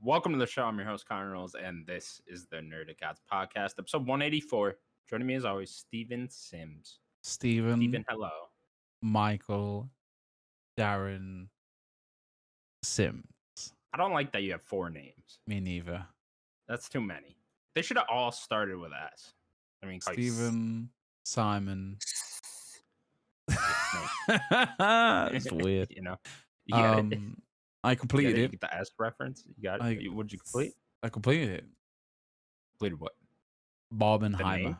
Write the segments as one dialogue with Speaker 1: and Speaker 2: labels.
Speaker 1: Welcome to the show. I'm your host, Connor Knowles, and this is the Nerdic podcast, episode 184. Joining me as always, Steven Sims.
Speaker 2: Steven,
Speaker 1: hello.
Speaker 2: Michael, Darren, Sims.
Speaker 1: I don't like that you have 4 names.
Speaker 2: Me neither.
Speaker 1: That's too many. They should have all started with S. I mean,
Speaker 2: Steven, Simon. It's weird.
Speaker 1: You got it.
Speaker 2: I completed
Speaker 1: You
Speaker 2: it.
Speaker 1: get the S reference. You got it. What'd you complete?
Speaker 2: I completed it.
Speaker 1: Completed what?
Speaker 2: Barbenheimer.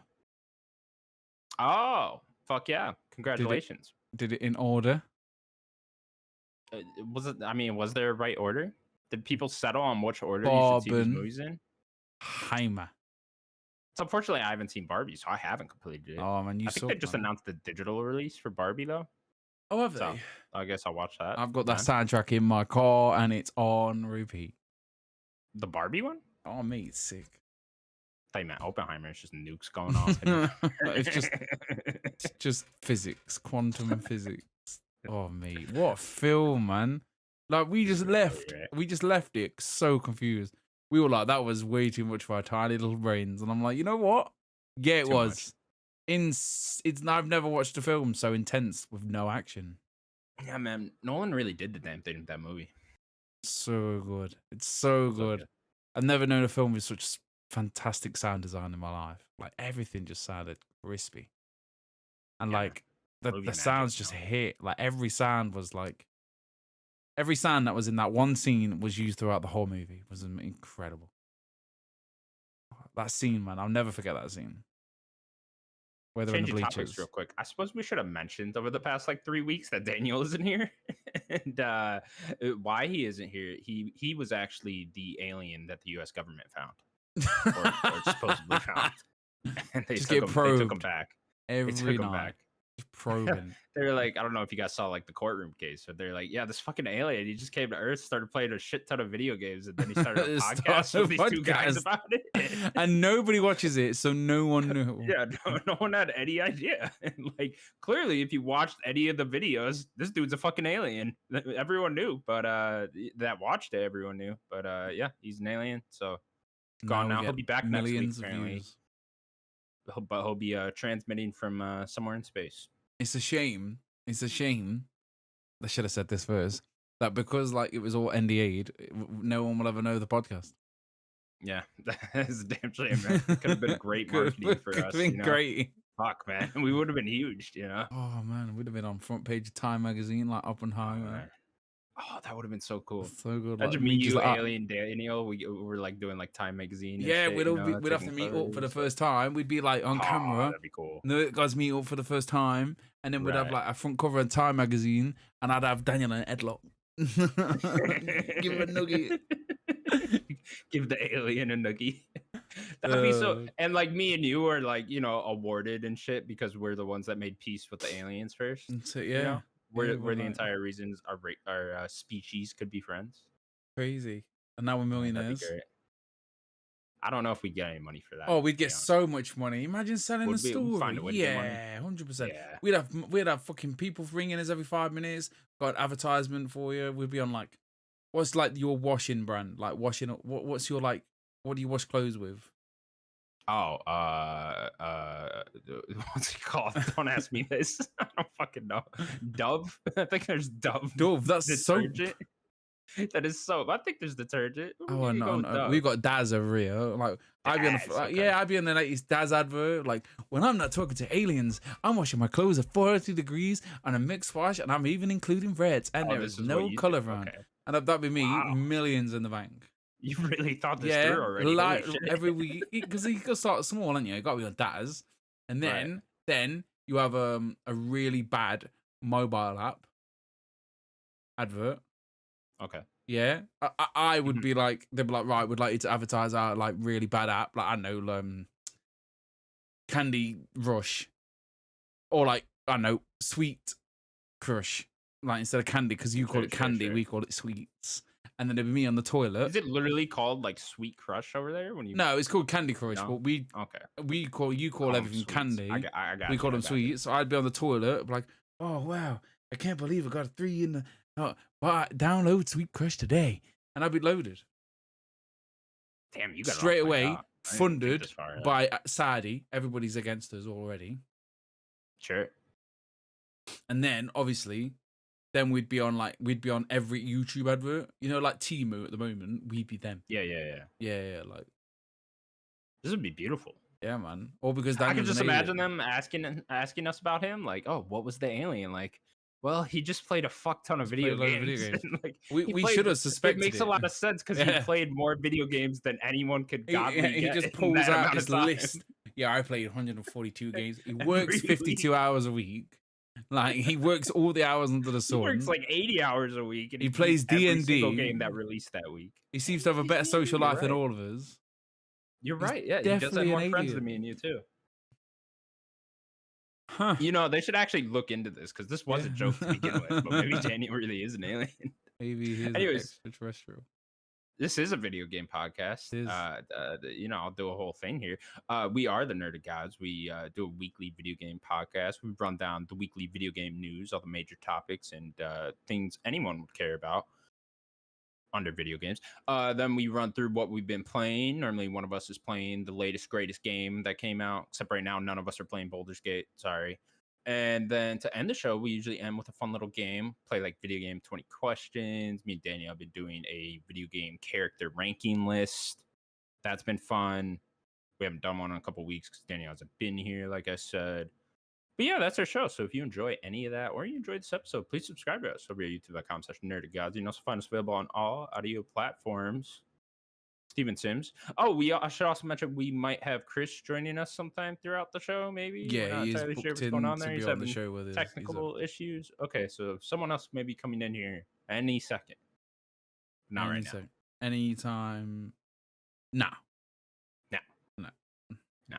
Speaker 1: Oh, fuck yeah! Congratulations.
Speaker 2: Did it in order?
Speaker 1: Was there a right order? Did people settle on which order you should see these movies in?
Speaker 2: Heimer.
Speaker 1: So unfortunately, I haven't seen Barbie, so I haven't completed it.
Speaker 2: Oh man,
Speaker 1: I think they just announced the digital release for Barbie though.
Speaker 2: Oh, have they?
Speaker 1: So I guess I'll watch that.
Speaker 2: I've got that soundtrack in my car and it's on repeat.
Speaker 1: The Barbie one?
Speaker 2: Oh, mate, it's sick.
Speaker 1: I thought you meant Oppenheimer. It's just nukes going off.
Speaker 2: It's just physics, quantum physics. Oh, mate, what a film, man! Like we just left it so confused. We were like, that was way too much for our tiny little brains, and I'm like, you know what? Yeah, it was. I've never watched a film so intense with no action.
Speaker 1: Yeah, man, Nolan really did the damn thing with that movie.
Speaker 2: So good. It's so good. I've never known a film with such fantastic sound design in my life. Like everything just sounded crispy, and like the sounds just hit. Like every sound that was in that one scene was used throughout the whole movie. It was incredible. That scene, man, I'll never forget that scene. Where they're in the bleachers.
Speaker 1: Real quick. I suppose we should have mentioned over the past 3 weeks that Daniel isn't here, and why he isn't here. He was actually the alien that the U.S. government found, or supposedly found, and they took him back
Speaker 2: every night. Probing.
Speaker 1: They're like, I don't know if you guys saw the courtroom case, but they're like, yeah, this fucking alien, he just came to Earth, started playing a shit ton of video games, and then he started a podcast with these 2 guys about it.
Speaker 2: And nobody watches it, so no one knew.
Speaker 1: Yeah, no one had any idea. And clearly, if you watched any of the videos, this dude's a fucking alien. Everyone knew, but that watched it, everyone knew. But yeah, he's an alien, so gone now. He'll be back next week, apparently. But he'll be transmitting from somewhere in space.
Speaker 2: It's a shame. It's a shame. I should have said this first. That because it was all NDA'd, no one will ever know the podcast.
Speaker 1: Yeah, that's a damn shame, man. It could have been great marketing for us. Could have been
Speaker 2: great.
Speaker 1: Fuck, man. We would have been huge,
Speaker 2: Oh, man. We'd have been on front page of Time magazine, like Oppenheimer.
Speaker 1: Oh, that would have been so cool.
Speaker 2: So good.
Speaker 1: Imagine me, you, alien Daniel. We were doing Time magazine.
Speaker 2: Yeah,
Speaker 1: and shit,
Speaker 2: we'd have to meet up for the first time. We'd be on camera.
Speaker 1: That'd be cool.
Speaker 2: And the guys meet up for the first time, and then we'd have a front cover of Time magazine, and I'd have Daniel in a headlock. Give him a nugget.
Speaker 1: Give the alien a nugget. That'd be so. And me and you are awarded and shit because we're the ones that made peace with the aliens first.
Speaker 2: So yeah.
Speaker 1: We're the entire reasons our species could be friends.
Speaker 2: Crazy. And now we're millionaires.
Speaker 1: I don't know if we'd get any money for that.
Speaker 2: Oh, we'd get so much money. Imagine selling a story.
Speaker 1: Find a way to get money.
Speaker 2: 100%. Yeah. We'd have fucking people ringing us every 5 minutes. Got advertisement for you. We'd be on what's your washing brand? Washing. What's your what do you wash clothes with?
Speaker 1: Oh, what's it called? Don't ask me this. I don't fucking know. Dove? I think there's Dove.
Speaker 2: Dove, that's
Speaker 1: detergent. Soap. That is soap. I think there's detergent.
Speaker 2: Oh no. We've got Daz over here. I'd be on the latest Daz advert. When I'm not talking to aliens, I'm washing my clothes at 40 degrees on a mixed wash, and I'm even including reds, and there is no color around. Okay. And that'd be me, millions in the bank.
Speaker 1: You really thought this through already?
Speaker 2: Every week, because you got to start small, haven't you? You got to be on Daz, and then you have a really bad mobile app advert.
Speaker 1: Okay.
Speaker 2: Yeah, I would be they'd be right, we'd like you to advertise our really bad app, I know, Candy Rush, or I don't know, Sweet Crush, instead of candy, because you call it candy, we call it sweets. And then it'd be me on the toilet.
Speaker 1: Is it literally called Sweet Crush over there?
Speaker 2: No, it's called Candy Crush. No? But you call everything sweets. Candy.
Speaker 1: I got
Speaker 2: we call them sweets. So I'd be on the toilet, oh wow, I can't believe I got a 3 in the. Download Sweet Crush today, and I'd be loaded.
Speaker 1: Damn, you got it all
Speaker 2: straight
Speaker 1: planned
Speaker 2: away,
Speaker 1: out. I didn't even think
Speaker 2: funded
Speaker 1: this far.
Speaker 2: by Saudi. Everybody's against us already.
Speaker 1: Sure.
Speaker 2: And then obviously, then we'd be on every YouTube advert. You know, like Temu at the moment. We'd be them.
Speaker 1: Yeah.
Speaker 2: Yeah. Like
Speaker 1: This would be beautiful.
Speaker 2: yeah, man. All because
Speaker 1: I can
Speaker 2: Daniel's
Speaker 1: just
Speaker 2: an alien.
Speaker 1: imagine them asking us about him, like, "Oh, what was the alien like?" Well, he just played a fuck ton of video games. And, like,
Speaker 2: We should have suspected
Speaker 1: it. Makes a lot of sense because he played more video games than anyone could godly
Speaker 2: he
Speaker 1: get
Speaker 2: just
Speaker 1: in
Speaker 2: pulls
Speaker 1: that
Speaker 2: out
Speaker 1: amount
Speaker 2: this
Speaker 1: of time.
Speaker 2: list. Yeah, I played 142 games. He works
Speaker 1: Every
Speaker 2: 52 hours a week. Like he works all the hours under the
Speaker 1: He
Speaker 2: sun.
Speaker 1: works like 80 hours a week, and
Speaker 2: He plays
Speaker 1: beats every
Speaker 2: D&D.
Speaker 1: single game that released that week.
Speaker 2: He seems to have a better social
Speaker 1: You're
Speaker 2: life than
Speaker 1: right.
Speaker 2: all of us.
Speaker 1: You're
Speaker 2: He's
Speaker 1: right. Yeah, he does have
Speaker 2: definitely
Speaker 1: more
Speaker 2: an
Speaker 1: friends
Speaker 2: alien.
Speaker 1: than me and you too.
Speaker 2: Huh.
Speaker 1: You know, they should actually look into this because this was a joke to begin with, but maybe Daniel really is an alien.
Speaker 2: Maybe he's
Speaker 1: Anyways,
Speaker 2: extraterrestrial.
Speaker 1: this is a video game podcast.
Speaker 2: It is.
Speaker 1: You know, I'll do a whole thing here. We are the Nerdic Gods. We do a weekly video game podcast. We run down the weekly video game news, all the major topics and things anyone would care about under video games. Then we run through what we've been playing. Normally, one of us is playing the latest, greatest game that came out. Except right now, none of us are playing Baldur's Gate. Sorry. And then to end the show, we usually end with a fun little game. Play like video game 20 questions. Me and Daniel have been doing a video game character ranking list. That's been fun. We haven't done one in a couple weeks because Daniel hasn't been here, like I said. But yeah, that's our show. So if you enjoy any of that or you enjoyed this episode, please subscribe to us over at youtube.com/nerdigods. You can also find us available on all audio platforms. Steven Sims. Oh, I should also mention we might have Chris joining us sometime throughout the show, maybe.
Speaker 2: Yeah, he is booked
Speaker 1: what's
Speaker 2: in
Speaker 1: going on
Speaker 2: to
Speaker 1: there.
Speaker 2: be
Speaker 1: He's
Speaker 2: on the
Speaker 1: having
Speaker 2: show with us.
Speaker 1: technical issues. Okay, so someone else may be coming in here any second. Not right now.
Speaker 2: Anytime. No,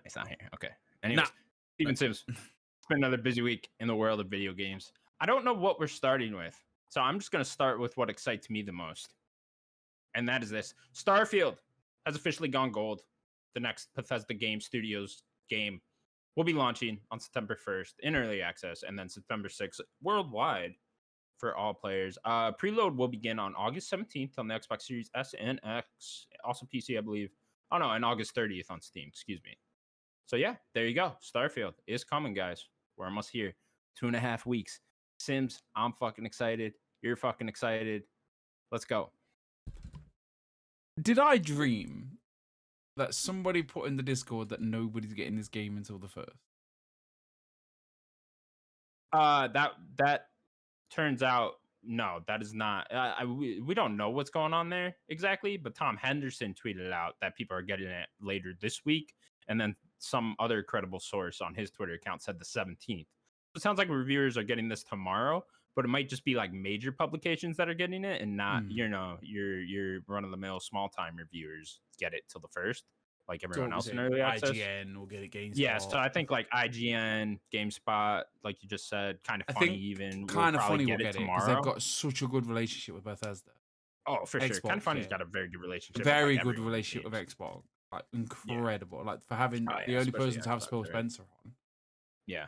Speaker 1: he's not here. Okay. Anyways, Steven Sims. It's been another busy week in the world of video games. I don't know what we're starting with, so I'm just going to start with what excites me the most. And that is this. Starfield has officially gone gold. The next Bethesda Game Studios game will be launching on September 1st in early access and then September 6th worldwide for all players. Preload will begin on August 17th on the Xbox Series S and X, also PC, I believe. Oh, no, and August 30th on Steam, excuse me. So, yeah, there you go. Starfield is coming, guys. We're almost here. 2.5 weeks. Sims, I'm fucking excited. You're fucking excited. Let's go.
Speaker 2: Did I dream that somebody put in the Discord that nobody's getting this game until the 1st?
Speaker 1: That turns out no, that is not. We don't know what's going on there exactly, but Tom Henderson tweeted out that people are getting it later this week, and then some other credible source on his Twitter account said the 17th. It sounds like reviewers are getting this tomorrow, but it might just be like major publications that are getting it, and not your run of the mill small time reviewers get it till the 1st, like everyone else in early access.
Speaker 2: IGN will get it. GameSpot.
Speaker 1: Yeah, so I think like IGN, GameSpot, like you just said, kind of funny even.
Speaker 2: Kind of funny will
Speaker 1: get
Speaker 2: get it
Speaker 1: tomorrow
Speaker 2: because they've got such a good relationship with Bethesda.
Speaker 1: Oh, for sure.
Speaker 2: Xbox,
Speaker 1: Kind of funny's got a very good relationship.
Speaker 2: Very
Speaker 1: with, like,
Speaker 2: good relationship with Xbox. Like incredible. Like for having the only
Speaker 1: especially
Speaker 2: person to have
Speaker 1: Xbox,
Speaker 2: Phil
Speaker 1: right?
Speaker 2: Spencer on.
Speaker 1: Yeah.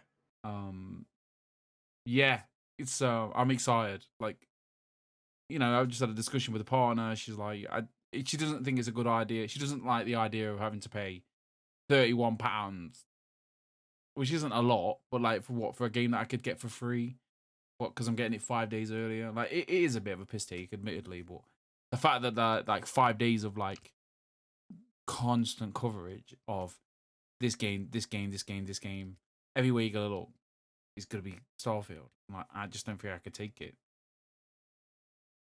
Speaker 2: Yeah, it's I'm excited. Like, you know, I just had a discussion with a partner. She's like, she doesn't think it's a good idea. She doesn't like the idea of having to pay £31, which isn't a lot, but like for a game that I could get for free, because I'm getting it 5 days earlier. Like it is a bit of a piss take, admittedly, but the fact that like 5 days of like constant coverage of this game everywhere you go look is gonna be Starfield. Like, I just don't think I could take it.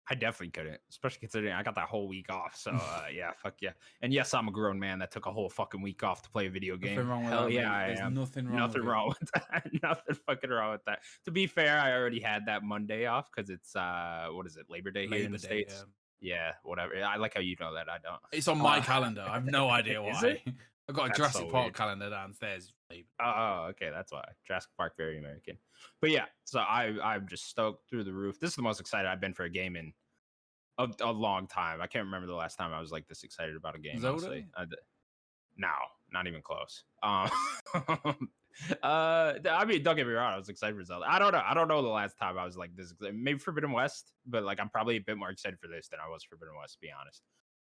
Speaker 1: I definitely couldn't, especially considering I got that whole week off. So yeah, fuck yeah. And yes, I'm a grown man that took a whole fucking week off to play a video game.
Speaker 2: Nothing wrong with
Speaker 1: Hell
Speaker 2: that,
Speaker 1: yeah,
Speaker 2: mate.
Speaker 1: I
Speaker 2: There's
Speaker 1: am.
Speaker 2: nothing wrong
Speaker 1: with that. Nothing fucking wrong with that. To be fair, I already had that Monday off because it's what is it, Labor Day here in the States? Yeah, whatever. I like how you know that. I don't.
Speaker 2: It's on my calendar. I have no idea why.
Speaker 1: Is it?
Speaker 2: I've got a
Speaker 1: That's
Speaker 2: Jurassic
Speaker 1: so
Speaker 2: Park
Speaker 1: weird.
Speaker 2: calendar downstairs.
Speaker 1: Oh, okay, that's why. Jurassic Park, very American. But yeah, so I'm just stoked through the roof. This is the most excited I've been for a game in a long time. I can't remember the last time I was like this excited about a game.
Speaker 2: Zelda?
Speaker 1: Honestly. No, not even close. I mean, don't get me wrong, I was excited for Zelda. I don't know the last time I was like this excited. Maybe Forbidden West, but like I'm probably a bit more excited for this than I was Forbidden West, to be honest.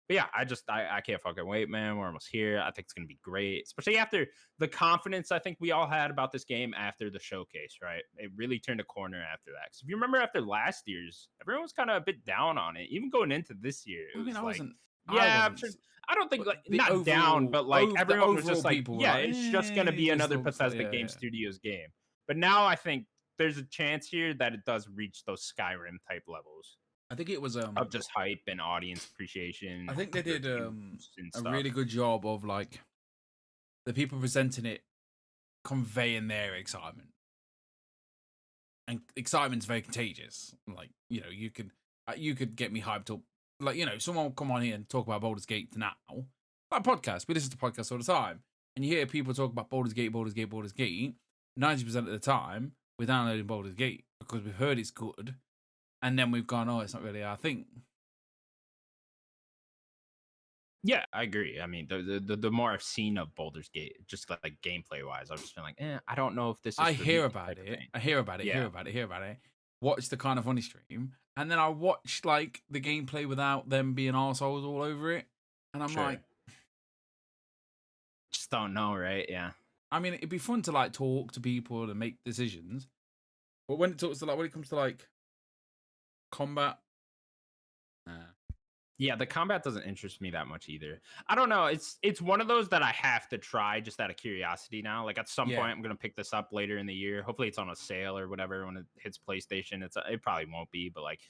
Speaker 1: But yeah, I can't fucking wait, man. We're almost here. I think it's gonna be great, especially after the confidence I think we all had about this game after the showcase, right? It really turned a corner after that. Because if you remember after last year's, everyone was kind of a bit down on it. Even going into this year, it
Speaker 2: I mean,
Speaker 1: was like,
Speaker 2: I
Speaker 1: yeah,
Speaker 2: wasn't.
Speaker 1: I don't think
Speaker 2: But
Speaker 1: like
Speaker 2: the
Speaker 1: not down,
Speaker 2: overall,
Speaker 1: but like
Speaker 2: the
Speaker 1: everyone was
Speaker 2: overall
Speaker 1: just like,
Speaker 2: people were
Speaker 1: yeah,
Speaker 2: like,
Speaker 1: it's just gonna
Speaker 2: it
Speaker 1: be
Speaker 2: just
Speaker 1: another
Speaker 2: looks like,
Speaker 1: Bethesda Game Studios game. But now I think there's a chance here that it does reach those Skyrim type levels
Speaker 2: I think it was
Speaker 1: of just hype and audience appreciation,
Speaker 2: I think they did
Speaker 1: reviews and
Speaker 2: a
Speaker 1: stuff.
Speaker 2: really good job of like the people presenting it conveying their excitement, and excitement's very contagious. Like you could get me hyped up. Like someone will come on here and talk about Baldur's Gate now, like podcast. We listen to podcasts all the time, and you hear people talk about Baldur's Gate, Baldur's Gate, Baldur's Gate. 90% of the time, we're downloading Baldur's Gate because we've heard it's good, and then we've gone, oh, it's not really our thing.
Speaker 1: Yeah, I agree. I mean, the more I've seen of Baldur's Gate, just like gameplay wise, I've just been like, I don't know if this is
Speaker 2: I
Speaker 1: for
Speaker 2: hear
Speaker 1: me
Speaker 2: about
Speaker 1: type of
Speaker 2: it.
Speaker 1: thing.
Speaker 2: I hear about it.
Speaker 1: Yeah,
Speaker 2: Hear about it. Hear about it. Watch the Kind of Funny stream, and then I watched like the gameplay without them being assholes all over it, and I'm
Speaker 1: sure.
Speaker 2: like,
Speaker 1: Just don't know, right? Yeah.
Speaker 2: I mean, it'd be fun to like talk to people and make decisions, but when it talks to like when it comes to like combat, nah.
Speaker 1: Yeah, the combat doesn't interest me that much either. I don't know. It's one of those that I have to try just out of curiosity now. Like at some
Speaker 2: Yeah.
Speaker 1: point, I'm gonna pick this up later in the year. Hopefully, it's on a sale or whatever when it hits PlayStation. It probably won't be, but like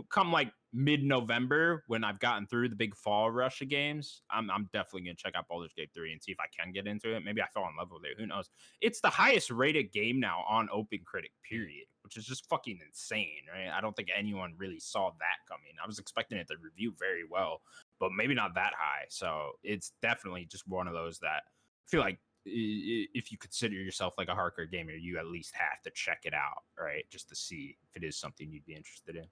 Speaker 1: come like mid-November when I've gotten through the big fall rush of games, I'm definitely gonna check out Baldur's Gate 3 and see if I can get into it. Maybe I fell in love with it. Who knows? It's the highest rated game now on OpenCritic, period, which is just fucking insane, right? I don't think anyone really saw that coming. I was expecting it to review very well, but maybe not that high. So it's definitely just one of those that I feel like if you consider yourself like a hardcore gamer, you at least have to check it out, right? Just to see if it is something you'd be interested in.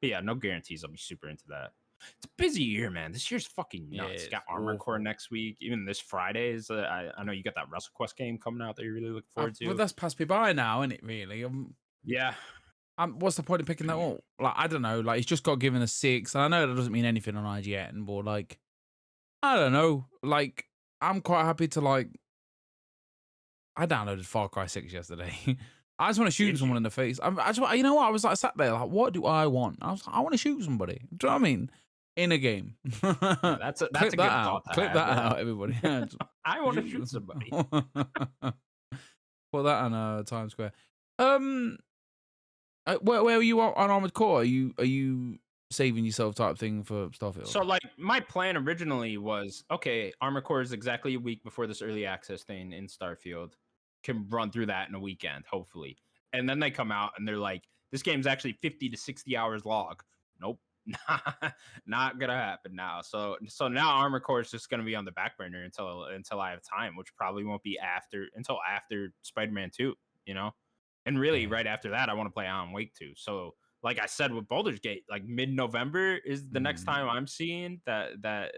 Speaker 1: But yeah, no guarantees I'll be super into that. It's a busy year, man. This year's fucking nuts.
Speaker 2: Yeah,
Speaker 1: Got
Speaker 2: it's
Speaker 1: Armor Core
Speaker 2: awful.
Speaker 1: next week. Even this Friday is. I know you got that WrestleQuest game coming out that you really look forward to.
Speaker 2: Well, that's passed me by now, isn't it? Really.
Speaker 1: Yeah.
Speaker 2: What's the point of picking that up? Like, I don't know. Like, it's just got given a 6, and I know that doesn't mean anything on IGN, but like, I don't know. Like, I'm quite happy to like. I downloaded Far Cry 6 yesterday. I just want to shoot someone in the face. I just, you know what? I was like sat there like, what do I want? I was like, I want to shoot somebody. Do you know what I mean? In a game.
Speaker 1: Yeah, that's a good thought.
Speaker 2: Clip that out, everybody.
Speaker 1: I want to shoot somebody.
Speaker 2: Put that on Times Square. Where are you on Armored Core? Are you saving yourself type thing for Starfield?
Speaker 1: So like my plan originally was, okay, Armor Core is exactly a week before this early access thing in Starfield. Can run through that in a weekend, hopefully. And then they come out and they're like, this game's actually 50 to 60 hours long. Nope. Not gonna happen now. So now Armor Core is just gonna be on the back burner until I have time, which probably won't be until after Spider-Man 2, you know? And really right after that, I want to play Alan Wake 2. So like I said with Baldur's Gate, like mid-November is the next time I'm seeing that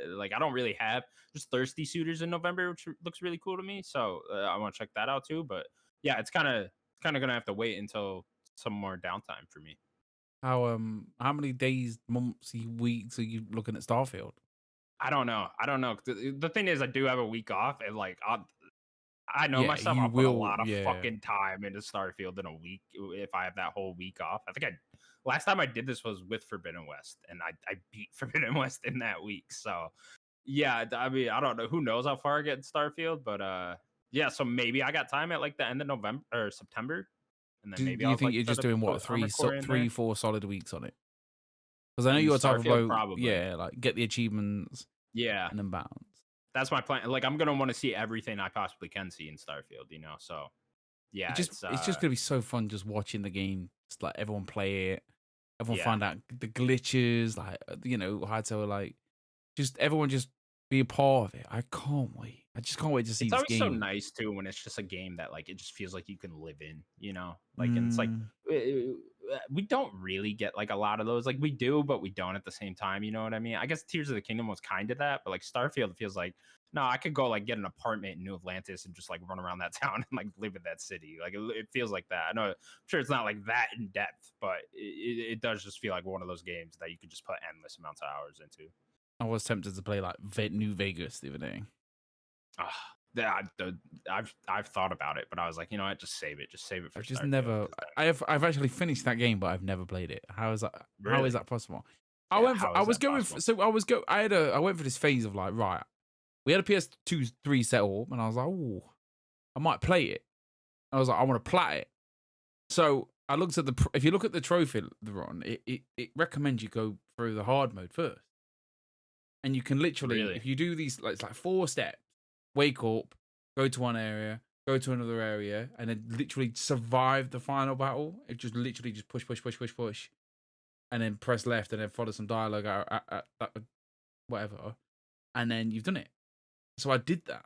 Speaker 1: like I don't really have just Thirsty Suitors in November, which looks really cool to me. So I want to check that out too. But yeah, it's kind of gonna have to wait until some more downtime for me.
Speaker 2: How many days, months, weeks are you looking at Starfield?
Speaker 1: I don't know. The thing is, I do have a week off, and like I know myself. I'll put a lot of fucking time into Starfield in a week if I have that whole week off. I think last time I did this was with Forbidden West, and I beat Forbidden West in that week. So yeah, I mean, I don't know. Who knows how far I get in Starfield, but yeah. So maybe I got time at like the end of November or September, and then maybe
Speaker 2: Do you
Speaker 1: I'll
Speaker 2: think
Speaker 1: like
Speaker 2: you're just doing what 3-4 solid weeks on it? Because I know you're type of like, like get the achievements, and then bounce.
Speaker 1: That's my plan. Like I'm gonna want to see everything I possibly can see in Starfield, you know. So yeah,
Speaker 2: it's just gonna be so fun just watching the game, just like everyone play it, everyone find out the glitches, like how to like just everyone just be a part of it. I can't wait. I just can't wait to see
Speaker 1: it's
Speaker 2: this
Speaker 1: always
Speaker 2: game.
Speaker 1: so nice too when it's just a game that like it just feels like you can live in, you know. Like and it's like we don't really get like a lot of those. Like we do, but we don't at the same time. You know what I mean? I guess Tears of the Kingdom was kind of that, but like Starfield feels like no, I could go like get an apartment in New Atlantis and just like run around that town and like live in that city. Like it feels like that. I know, I'm sure it's not like that in depth, but it does just feel like one of those games that you could just put endless amounts of hours into.
Speaker 2: I was tempted to play like New Vegas the other day.
Speaker 1: I've thought about it, but I was like, you know what, just save it. Just save it for
Speaker 2: I've just
Speaker 1: Starfield,
Speaker 2: never.
Speaker 1: 'cause then-
Speaker 2: I've actually finished that game, but I've never played it. How is that? How
Speaker 1: Really?
Speaker 2: is that possible?
Speaker 1: Yeah, how
Speaker 2: I
Speaker 1: is
Speaker 2: was
Speaker 1: that
Speaker 2: going.
Speaker 1: possible?
Speaker 2: So I went for this phase of like, right. We had a PS2 3 set up, and I was like, oh, I might play it. I was like, I want to plat it. So I looked at if you look at the trophy they're on, it recommends you go through the hard mode first. And you can literally,
Speaker 1: Really?
Speaker 2: if you do these, like, it's like 4 steps, wake up, go to one area, go to another area, and then literally survive the final battle. It just literally just push, and then press left, and then follow some dialogue at whatever, and then you've done it. So I did that.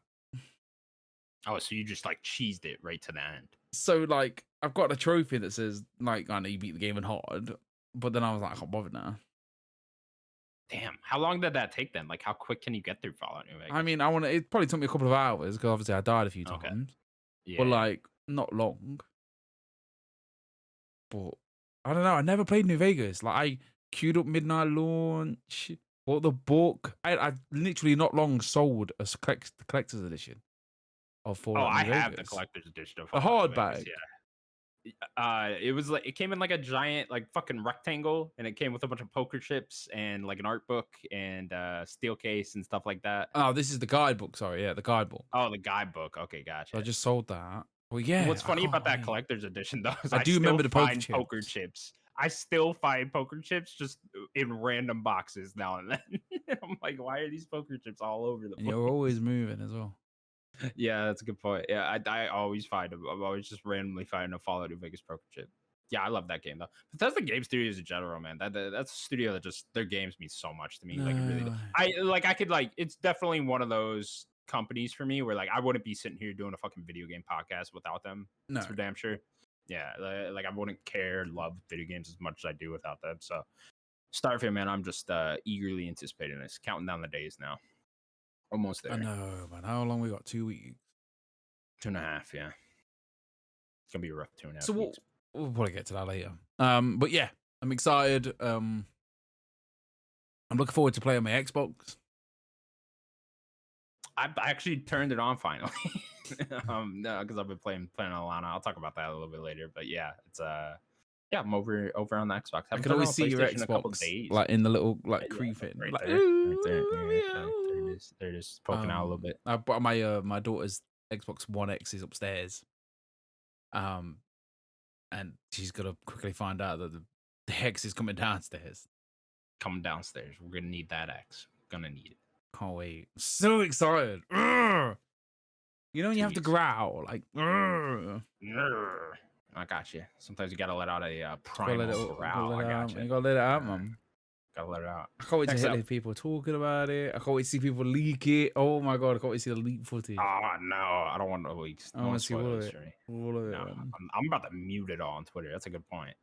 Speaker 1: Oh, so you just like cheesed it right to the end.
Speaker 2: So like I've got a trophy that says like I know you beat the game in hard, but then I was like I can't bother now.
Speaker 1: Damn, how long did that take then? Like, how quick can you get through Fallout New Vegas?
Speaker 2: I mean, it probably took me a couple of hours because obviously I died a few
Speaker 1: Okay.
Speaker 2: times,
Speaker 1: Yeah.
Speaker 2: but like not long. But I don't know. I never played New Vegas. Like I queued up midnight launch, bought the book. I literally not long sold a collector's edition of Fallout New Vegas.
Speaker 1: I have the collector's edition of
Speaker 2: a
Speaker 1: Fallout New
Speaker 2: hardback.
Speaker 1: Vegas, yeah. It was like it came in like a giant like fucking rectangle, and it came with a bunch of poker chips and like an art book and steel case and stuff like that.
Speaker 2: Oh, this is the guidebook. Sorry, yeah, the guidebook.
Speaker 1: Oh, the guidebook. Okay, gotcha.
Speaker 2: So I just sold that. Well, yeah.
Speaker 1: What's funny about that collector's edition though is
Speaker 2: I do remember the
Speaker 1: poker chips. I still find poker chips just in random boxes now and then. I'm like, why are these poker chips all over the place?
Speaker 2: You're always moving as well.
Speaker 1: Yeah, that's a good point. Yeah, I always find them. I'm always just randomly finding a Fallout New Vegas poker chip. Yeah, I love that game though. Bethesda Game Studios in general, man. That's a studio that just their games mean so much to me. Like it really, I could like. It's definitely one of those companies for me where like I wouldn't be sitting here doing a fucking video game podcast without them.
Speaker 2: No,
Speaker 1: that's for damn sure. Yeah, like I wouldn't love video games as much as I do without them. So Starfield, man, I'm just eagerly anticipating this, counting down the days now. Almost there.
Speaker 2: I know, man. How long we got? 2 weeks.
Speaker 1: 2.5, yeah. It's gonna be a rough 2.5 weeks.
Speaker 2: We'll probably get to that later. But yeah, I'm excited. I'm looking forward to playing my Xbox.
Speaker 1: I actually turned it on finally. No, because I've been playing Alana. I'll talk about that a little bit later. But yeah, it's yeah, I'm over on the Xbox.
Speaker 2: I can always see your Xbox like in the little like creeping.
Speaker 1: Right
Speaker 2: like,
Speaker 1: there. Right there. Yeah, there it is. They're just poking out a little bit.
Speaker 2: But my daughter's Xbox One X is upstairs. And she's gonna quickly find out that the X is coming downstairs.
Speaker 1: Coming downstairs. We're gonna need that X. Gonna need it.
Speaker 2: Can't wait. I'm so excited. Urgh! You know when you have to growl like. Urgh.
Speaker 1: I got you. Sometimes you gotta let out a primal growl. I got you.
Speaker 2: You gotta let it out, man.
Speaker 1: Gotta let it out.
Speaker 2: I can't wait to hear people talking about it. I can't wait to see people leak it. Oh my god, I can't wait to see the leak footage.
Speaker 1: Oh no, I don't want no leaks.
Speaker 2: I want to see all of it. All of it.
Speaker 1: No, I'm about to mute it all on Twitter. That's a good point.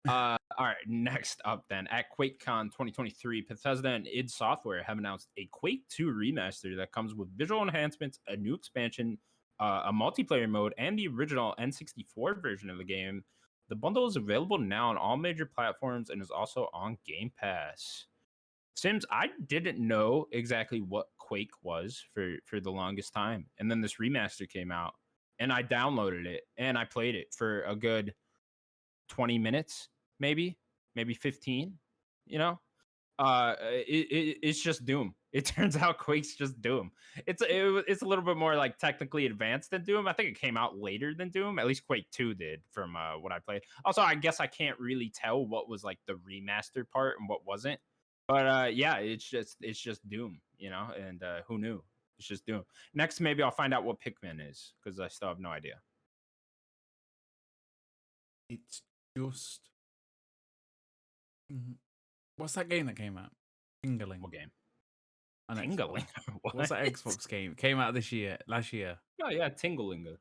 Speaker 1: All right, next up then at QuakeCon 2023, Bethesda and id Software have announced a Quake 2 remaster that comes with visual enhancements, a new expansion, a multiplayer mode, and the original N64 version of the game. The bundle is available now on all major platforms and is also on Game Pass. Sims, I didn't know exactly what Quake was for the longest time. And then this remaster came out and I downloaded it and I played it for a good 20 minutes, maybe 15, you know? It's just Doom. It turns out Quake's just Doom. It's a little bit more like technically advanced than Doom. I think it came out later than Doom. At least Quake 2 did from what I played. Also, I guess I can't really tell what was like the remastered part and what wasn't. But yeah, it's just Doom, you know, and who knew? It's just Doom. Next, maybe I'll find out what Pikmin is because I still have no idea.
Speaker 2: It's just what's that game that came out? Tingling.
Speaker 1: What game?
Speaker 2: Tingling. What's that Xbox game? It came out last year.
Speaker 1: Oh yeah, Tinglinga.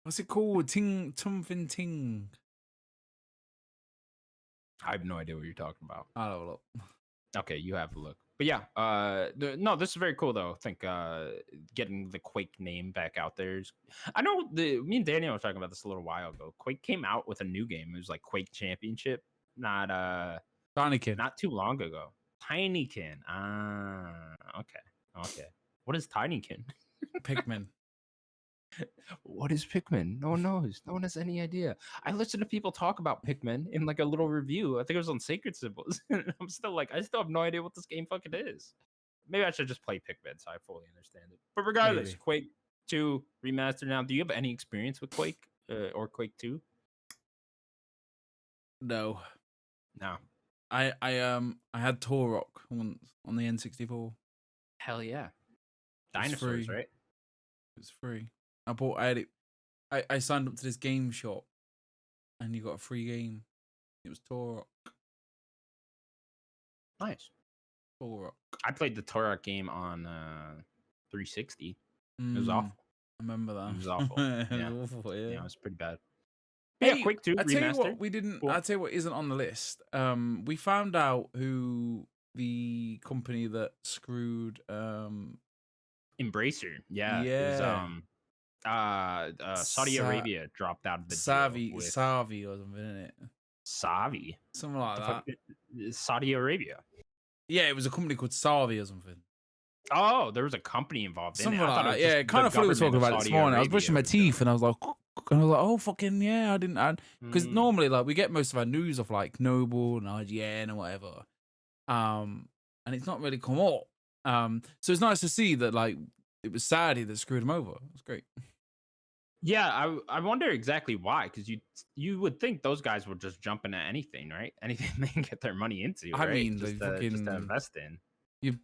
Speaker 2: What's it called? Something Ting.
Speaker 1: I have no idea what you're talking about.
Speaker 2: I'll have a look.
Speaker 1: Okay, you have a look. But yeah, no, this is very cool though. I think getting the Quake name back out there is. I know me and Daniel were talking about this a little while ago. Quake came out with a new game. It was like Quake Championship, not
Speaker 2: Tiny Kid.
Speaker 1: not too long ago. Tinykin. Okay. What is Tinykin?
Speaker 2: Pikmin.
Speaker 1: What is Pikmin? No one knows. No one has any idea. I listen to people talk about Pikmin in like a little review. I think it was on Sacred Symbols. I'm still like, I still have no idea what this game fucking is. Maybe I should just play Pikmin so I fully understand it. But regardless,
Speaker 2: Maybe.
Speaker 1: Quake 2 remastered now. Do you have any experience with Quake or Quake 2?
Speaker 2: No.
Speaker 1: No.
Speaker 2: I had Torok once on the N64.
Speaker 1: Hell yeah.
Speaker 2: It's
Speaker 1: Dinosaurs,
Speaker 2: free.
Speaker 1: right?
Speaker 2: It was free. I had it. I signed up to this game shop, and you got a free game. It was Torok.
Speaker 1: Nice.
Speaker 2: Torok.
Speaker 1: I played the Torok game on 360. It was awful.
Speaker 2: I remember that.
Speaker 1: It was awful.
Speaker 2: It
Speaker 1: Yeah.
Speaker 2: was awful, yeah.
Speaker 1: Yeah, it was pretty bad.
Speaker 2: Hey,
Speaker 1: Yeah, Quake 2
Speaker 2: I tell you what,
Speaker 1: remastered.
Speaker 2: we didn't.
Speaker 1: Cool.
Speaker 2: I tell you what isn't on the list. We found out who the company that screwed.
Speaker 1: Embracer. Yeah.
Speaker 2: Yeah.
Speaker 1: It was, Saudi Arabia dropped out of the deal with
Speaker 2: Savi or something, isn't it?
Speaker 1: Savi.
Speaker 2: Something like that.
Speaker 1: Saudi Arabia.
Speaker 2: Yeah, it was a company called Savi or something.
Speaker 1: Oh, there was a company involved in
Speaker 2: Something
Speaker 1: it.
Speaker 2: like that. Yeah, kind of funny we were talking about it this morning. I was brushing my teeth and I was like, oh fucking yeah, I didn't. Because normally like we get most of our news off like Noble and IGN or whatever, and it's not really come up. So it's nice to see that like it was Saudi that screwed him over. It was great.
Speaker 1: Yeah, I wonder exactly why, because you would think those guys would just jump into anything, right? Anything they can get their money into.
Speaker 2: I
Speaker 1: right?
Speaker 2: mean,
Speaker 1: just
Speaker 2: they
Speaker 1: to invest in.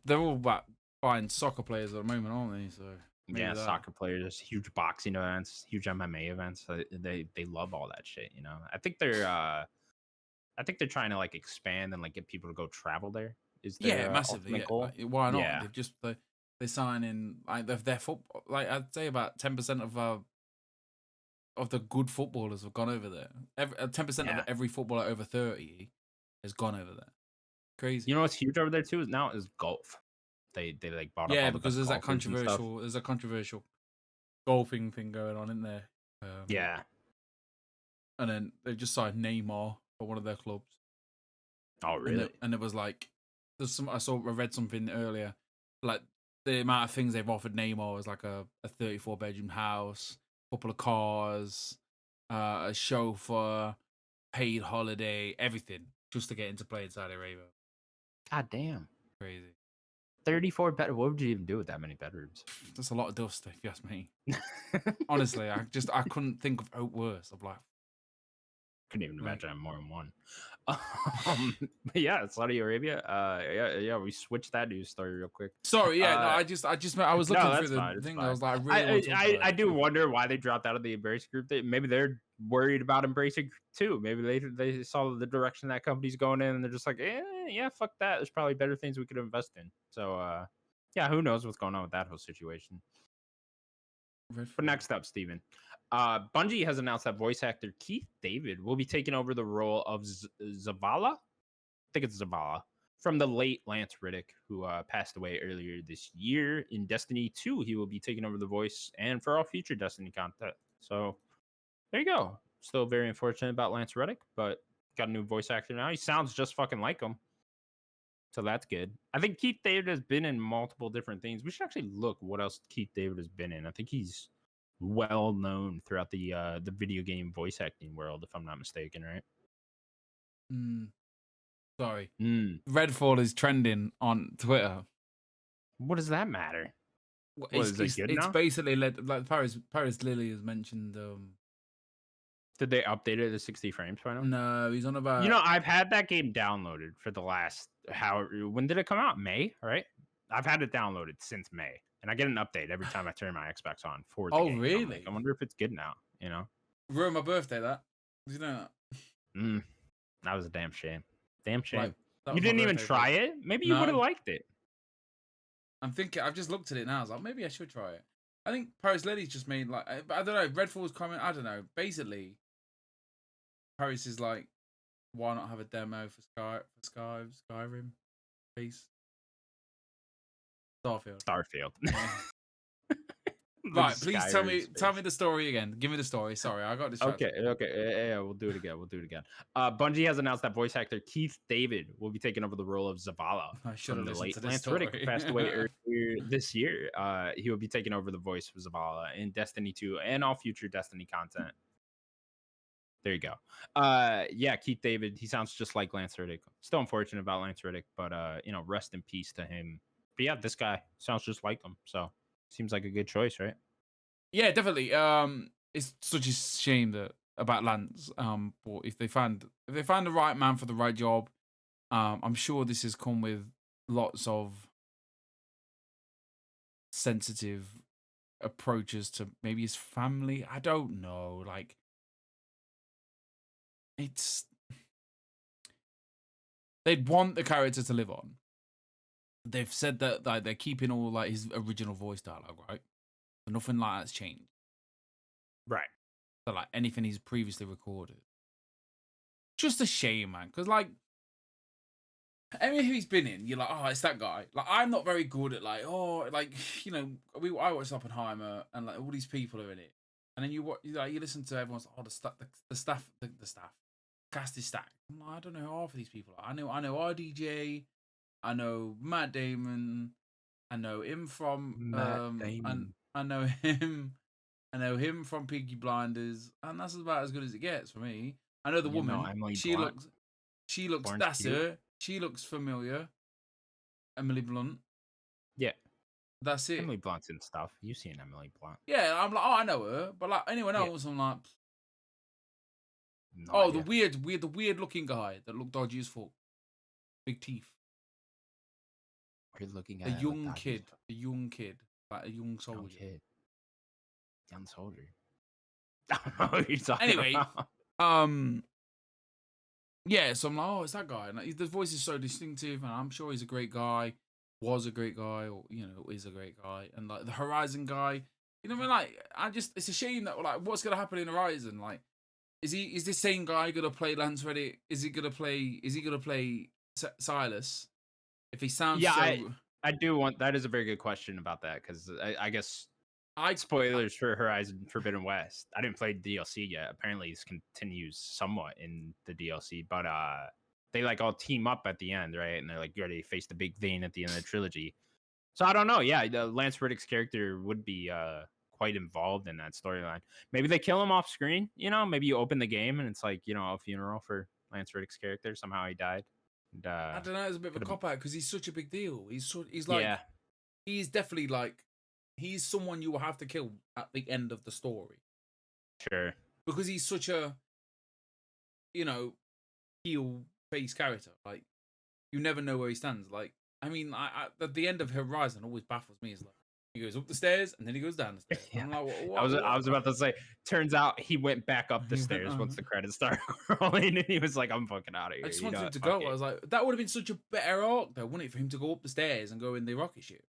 Speaker 2: They're all about buying soccer players at the moment, aren't they? So
Speaker 1: yeah, soccer players, huge boxing events, huge MMA events. They love all that shit. You know, I think they're trying to like expand and like get people to go travel there. Is their
Speaker 2: massively.
Speaker 1: ultimate goal?
Speaker 2: Like, why not?
Speaker 1: Yeah.
Speaker 2: They've just they sign in like their football. Like I'd say about 10% of the good footballers have gone over there. 10% of every footballer over 30 has gone over there. Crazy.
Speaker 1: You know what's huge over there too now is golf. They like bought up all
Speaker 2: because
Speaker 1: the
Speaker 2: there's that
Speaker 1: golfers and stuff.
Speaker 2: controversial golfing thing going on, isn't there?
Speaker 1: Yeah.
Speaker 2: And then they just signed Neymar for one of their clubs.
Speaker 1: Oh really?
Speaker 2: And it was like I read something earlier, like the amount of things they've offered Neymar was like a 34-bedroom house, couple of cars, a chauffeur, paid holiday, everything just to get into play in Saudi Arabia.
Speaker 1: God damn.
Speaker 2: Crazy.
Speaker 1: 34 bed. What would you even do with that many bedrooms?
Speaker 2: That's a lot of dust, if you ask me. Honestly, I couldn't think of out worse. I'm like,
Speaker 1: couldn't even imagine having more than one. But yeah, Saudi Arabia. Yeah. We switched that news story real quick.
Speaker 2: Sorry, yeah. No, I was looking through the thing. I was like,
Speaker 1: I do wonder why they dropped out of the Embrace group. Maybe they're worried about embracing too. Maybe they saw the direction that company's going in, and they're just like, yeah, fuck that. There's probably better things we could invest in. So, yeah, who knows what's going on with that whole situation. But next up, Steven. Bungie has announced that voice actor Keith David will be taking over the role of Zavala. I think it's Zavala. From the late Lance Reddick, who passed away earlier this year. In Destiny 2, he will be taking over the voice and for all future Destiny content. So, there you go. Still very unfortunate about Lance Reddick, but got a new voice actor now. He sounds just fucking like him. So that's good. I think Keith David has been in multiple different things. We should actually look what else Keith David has been in. I think he's well known throughout the video game voice acting world, if I'm not mistaken, right?
Speaker 2: Sorry. Redfall is trending on Twitter.
Speaker 1: What does that matter?
Speaker 2: It's basically like Paris Lily has mentioned.
Speaker 1: Did they update it to 60 frames by now?
Speaker 2: No, he's on about.
Speaker 1: You know, I've had that game downloaded for the last when did it come out? May, right? I've had it downloaded since May, and I get an update every time I turn my Xbox on for the game.
Speaker 2: Really?
Speaker 1: Like, I wonder if it's good now. You know,
Speaker 2: ruined my birthday. Did you know
Speaker 1: that? That was a damn shame. Damn shame.
Speaker 2: Like,
Speaker 1: you didn't even try it. Maybe you would have liked it.
Speaker 2: I'm thinking. I've just looked at it now. I was like, maybe I should try it. I think Paris Lily's just made like I don't know. Redfall's coming. I don't know. Basically, Paris is like, why not have a demo for Skyrim? Peace. Starfield.
Speaker 1: Starfield.
Speaker 2: Right, please tell me the story again. Give me the story. Sorry, I got distracted.
Speaker 1: Okay, yeah, we'll do it again. Bungie has announced that voice actor Keith David will be taking over the role of Zavala
Speaker 2: I should
Speaker 1: from
Speaker 2: have
Speaker 1: the
Speaker 2: listened
Speaker 1: late
Speaker 2: to this
Speaker 1: Lance Riddick, who
Speaker 2: story.
Speaker 1: passed away earlier this year. He will be taking over the voice of Zavala in Destiny 2 and all future Destiny content. There you go. Yeah, Keith David, he sounds just like Lance Riddick. Still unfortunate about Lance Riddick, but rest in peace to him. But yeah, this guy sounds just like him. So seems like a good choice, right?
Speaker 2: Yeah, definitely. It's such a shame that about Lance. But if they find the right man for the right job, I'm sure this has come with lots of sensitive approaches to maybe his family. I don't know. Like, it's they'd want the character to live on. They've said that like they're keeping all like his original voice dialogue, right? But nothing like that's changed.
Speaker 1: Right.
Speaker 2: So like anything he's previously recorded. Just a shame, man. Because like everything he's been in, you're like, oh, it's that guy. Like I'm not very good at like, oh, like I watched Oppenheimer and like all these people are in it, and then you listen to everyone's like, oh, the staff, cast is stacked. I'm like, I don't know who half of these people are. I know RDJ, I know Matt Damon, I know him from
Speaker 1: Damon.
Speaker 2: I know him. I know him from Peaky Blinders, and that's about as good as it gets for me. I know the woman.
Speaker 1: Emily
Speaker 2: She
Speaker 1: Blunt.
Speaker 2: looks.
Speaker 1: Orange
Speaker 2: That's
Speaker 1: cute.
Speaker 2: her. She looks familiar. Emily Blunt.
Speaker 1: Yeah.
Speaker 2: That's it.
Speaker 1: Emily Blunt's and stuff. You've seen Emily Blunt.
Speaker 2: Yeah, I'm like, oh, I know her, but like anyone else, I'm like,
Speaker 1: No
Speaker 2: oh,
Speaker 1: idea.
Speaker 2: the weird looking guy that looked dodgy as fuck, big teeth.
Speaker 1: We're looking
Speaker 2: A
Speaker 1: at
Speaker 2: young kid, like a young soldier.
Speaker 1: Young soldier. I don't know what you're talking
Speaker 2: Anyway,
Speaker 1: about.
Speaker 2: yeah, so I'm like, oh, it's that guy. And like, the voice is so distinctive, and I'm sure he's a great guy, was a great guy, or is a great guy. And like the Horizon guy, you know what I mean? Like, it's a shame that like, what's gonna happen in Horizon? Like, is this same guy gonna play Lance Reddick? Is he gonna play Silas? If he sounds
Speaker 1: I do want that is a very good question about that because I guess spoilers for Horizon Forbidden West. I didn't play DLC yet. Apparently, this continues somewhat in the DLC, but they like all team up at the end, right? And they're like ready to face the big thing at the end of the trilogy. So I don't know. Yeah, the Lance Reddick's character would be quite involved in that storyline. Maybe they kill him off screen. Maybe you open the game and it's like a funeral for Lance Reddick's character. Somehow he died. And,
Speaker 2: I don't know. It's a bit of a cop out because he's such a big deal. He's like he's definitely like. He's someone you will have to kill at the end of the story.
Speaker 1: Sure.
Speaker 2: Because he's such a, heel face character. Like, you never know where he stands. Like, I mean, at the end of Horizon always baffles me. Is like, he goes up the stairs and then he goes down the stairs. Yeah. I'm like, what?
Speaker 1: I was about to say, turns out he went back up the stairs once the credits started rolling and he was like, I'm fucking out of here.
Speaker 2: I just wanted him to go. I was like, that would have been such a better arc though, wouldn't it, for him to go up the stairs and go in the rocket ship?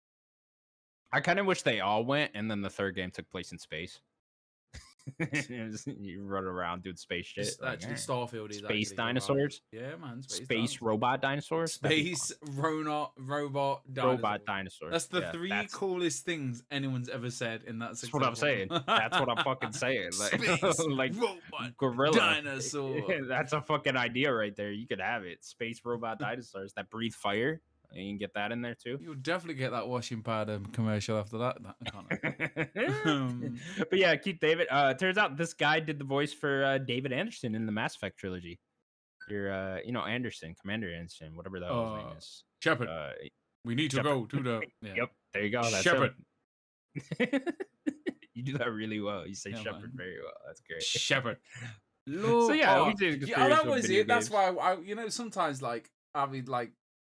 Speaker 1: I kind of wish they all went, and then the third game took place in space. You run around doing space shit.
Speaker 2: Actually, Starfield is
Speaker 1: space dinosaurs.
Speaker 2: Yeah, man.
Speaker 1: Space robot dinosaurs.
Speaker 2: Space robot dinosaurs. That's the three coolest things anyone's ever said in that.
Speaker 1: That's what I'm saying. That's what I'm fucking saying. Like,
Speaker 2: space
Speaker 1: like
Speaker 2: robot
Speaker 1: gorilla
Speaker 2: dinosaur.
Speaker 1: That's a fucking idea right there. You could have it. Space robot dinosaurs that breathe fire. You can get that in there too.
Speaker 2: You'll definitely get that washing powder commercial after that.
Speaker 1: But yeah, Keith David. Turns out this guy did the voice for David Anderson in the Mass Effect trilogy. Your, Anderson, Commander Anderson, whatever the hell his name is.
Speaker 2: Shepard. We need to go to the. Yeah.
Speaker 1: Yep, there you go. That's
Speaker 2: Shepard.
Speaker 1: You do that really well. You say Shepard very well. That's great.
Speaker 2: Shepard.
Speaker 1: So yeah,
Speaker 2: that was it. That's why I sometimes like I'll be like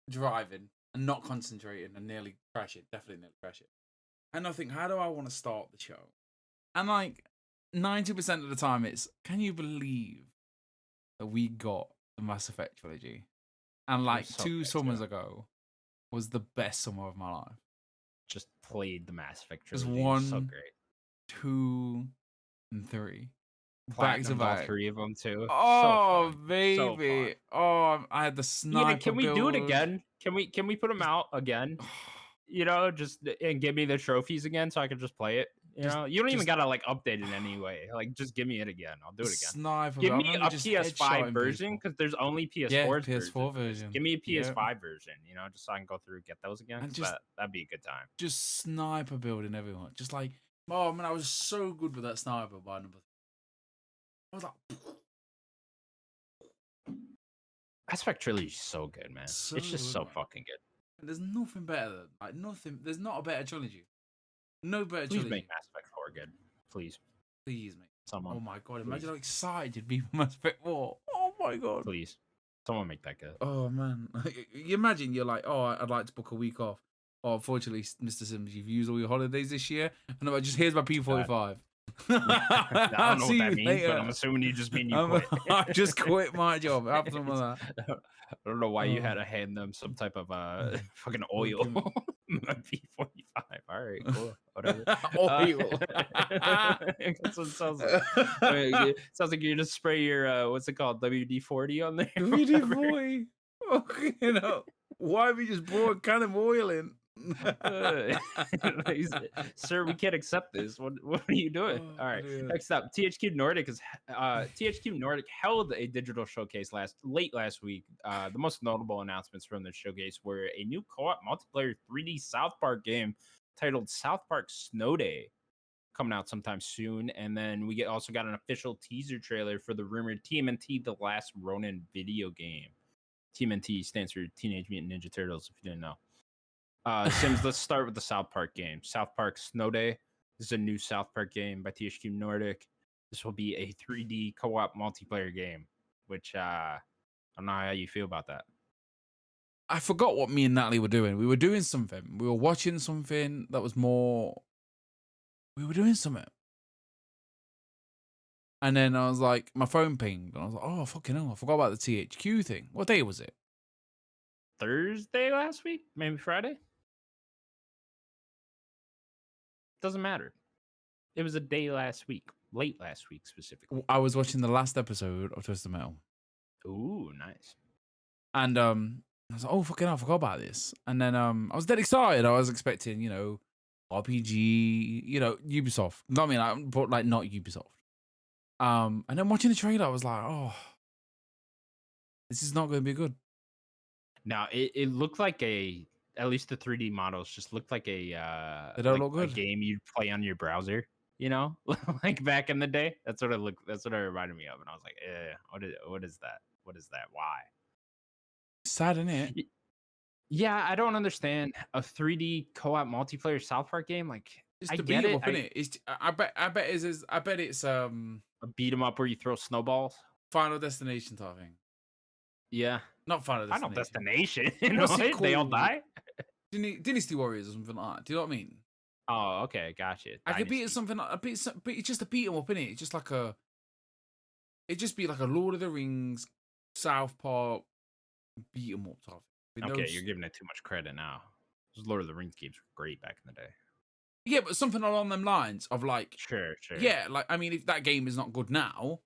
Speaker 2: driving and not concentrating and nearly crash it. Definitely nearly crash it. And I think, how do I want to start the show? And like 90% of the time, it's, can you believe that we got the Mass Effect trilogy? And like two summers ago was the best summer of my life.
Speaker 1: Just played the Mass Effect trilogy.
Speaker 2: It was 1,
Speaker 1: so great.
Speaker 2: 2, and 3.
Speaker 1: Back to back. 3 of them too.
Speaker 2: Oh, so baby. So I had the sniper.
Speaker 1: Can we do it again? Can we put them out again? Just and give me the trophies again so I can just play it. You know, you don't even gotta like update it anyway. Like, just give me it again. I'll do it again.
Speaker 2: Sniper.
Speaker 1: Give
Speaker 2: I
Speaker 1: me
Speaker 2: remember
Speaker 1: a
Speaker 2: just
Speaker 1: PS5
Speaker 2: headshotting
Speaker 1: version
Speaker 2: people.
Speaker 1: because there's only
Speaker 2: Yeah,
Speaker 1: PS4's
Speaker 2: PS4
Speaker 1: version.
Speaker 2: version.
Speaker 1: Give me a
Speaker 2: Yeah.
Speaker 1: PS5 version. You know, just so I can go through and get those again.
Speaker 2: And
Speaker 1: 'Cause that'd be a good time.
Speaker 2: just sniper building everyone. Just like, oh man, I was so good with that sniper by number. I was like,
Speaker 1: Aspect Trilogy is so good, man.
Speaker 2: So
Speaker 1: it's just
Speaker 2: good,
Speaker 1: so
Speaker 2: man.
Speaker 1: fucking good.
Speaker 2: There's nothing better than like nothing. There's not a better trilogy. No better
Speaker 1: Please
Speaker 2: trilogy.
Speaker 1: make Mass Effect 4 good. Please.
Speaker 2: Please, mate.
Speaker 1: Someone.
Speaker 2: Oh my god!
Speaker 1: Please.
Speaker 2: Imagine how excited you'd be for Mass Effect 4. Oh my god.
Speaker 1: Please. Someone make that good.
Speaker 2: Oh man. You imagine you're like, oh, I'd like to book a week off. Oh, unfortunately, Mr. Sims, you've used all your holidays this year. And I'm like, just here's my P45.
Speaker 1: I don't know what that means,
Speaker 2: later.
Speaker 1: but I'm assuming you just mean you quit.
Speaker 2: I just quit my job. Have some of that.
Speaker 1: I don't know why you had to hand them some type of fucking oil. P45. All right, cool. Whatever.
Speaker 2: Oil.
Speaker 1: That's what it sounds like. It sounds like you just spray your what's it called? WD-40 on there.
Speaker 2: WD-40. Okay, you know. Why have you just brought a can of oil in?
Speaker 1: Sir, we can't accept this. What are you doing? All right.
Speaker 2: Dude.
Speaker 1: Next up, THQ Nordic held a digital showcase late last week. The most notable announcements from the showcase were a new co-op multiplayer 3D South Park game titled South Park Snow Day, coming out sometime soon, and then we also got an official teaser trailer for the rumored TMNT The Last Ronin video game. TMNT stands for Teenage Mutant Ninja Turtles, if you didn't know. Sims, let's start with the South Park game. South Park Snow Day. This is a new South Park game by THQ Nordic. This will be a 3D co-op multiplayer game, which I don't know how you feel about that.
Speaker 2: I forgot what me and Natalie were doing. We were doing something. We were watching something that was more... We were doing something. And then I was like, my phone pinged. And I was like, oh, fucking hell. I forgot about the THQ thing. What day was it?
Speaker 1: Thursday last week? Maybe Friday? Doesn't matter. It was a day last week. Late last week, specifically.
Speaker 2: I was watching the last episode of Twisted Metal.
Speaker 1: Ooh, nice.
Speaker 2: And I was like, oh, fucking hell, I forgot about this. And then I was dead excited. I was expecting, RPG, Ubisoft. I mean, but like not Ubisoft. And then watching the trailer, I was like, oh, this is not going to be good.
Speaker 1: Now, it looked like at least the 3D models just looked like
Speaker 2: they don't look good.
Speaker 1: A game you'd play on your browser, like back in the day. That's what it reminded me of. And I was like, what is that? What is that? Why?
Speaker 2: Sad, isn't it?
Speaker 1: Yeah, I don't understand a 3D co-op multiplayer South Park game. Like,
Speaker 2: it's to beat 'em up, innit? I bet it's
Speaker 1: a beat 'em up where you throw snowballs.
Speaker 2: Final Destination type thing.
Speaker 1: Yeah.
Speaker 2: Not Final
Speaker 1: Destination.
Speaker 2: What's it called?
Speaker 1: They all die?
Speaker 2: Dynasty Warriors or something like that. Do you know what I mean?
Speaker 1: Oh, okay. Gotcha.
Speaker 2: I could beat it something like but it's just a beat 'em up, innit? It's just like it'd just be like a Lord of the Rings, South Park, beat 'em up type.
Speaker 1: Okay, you're giving it too much credit now. Those Lord of the Rings games were great back in the day.
Speaker 2: Yeah, but something along them lines of like...
Speaker 1: Sure.
Speaker 2: Yeah, like, I mean, if that game is not good now,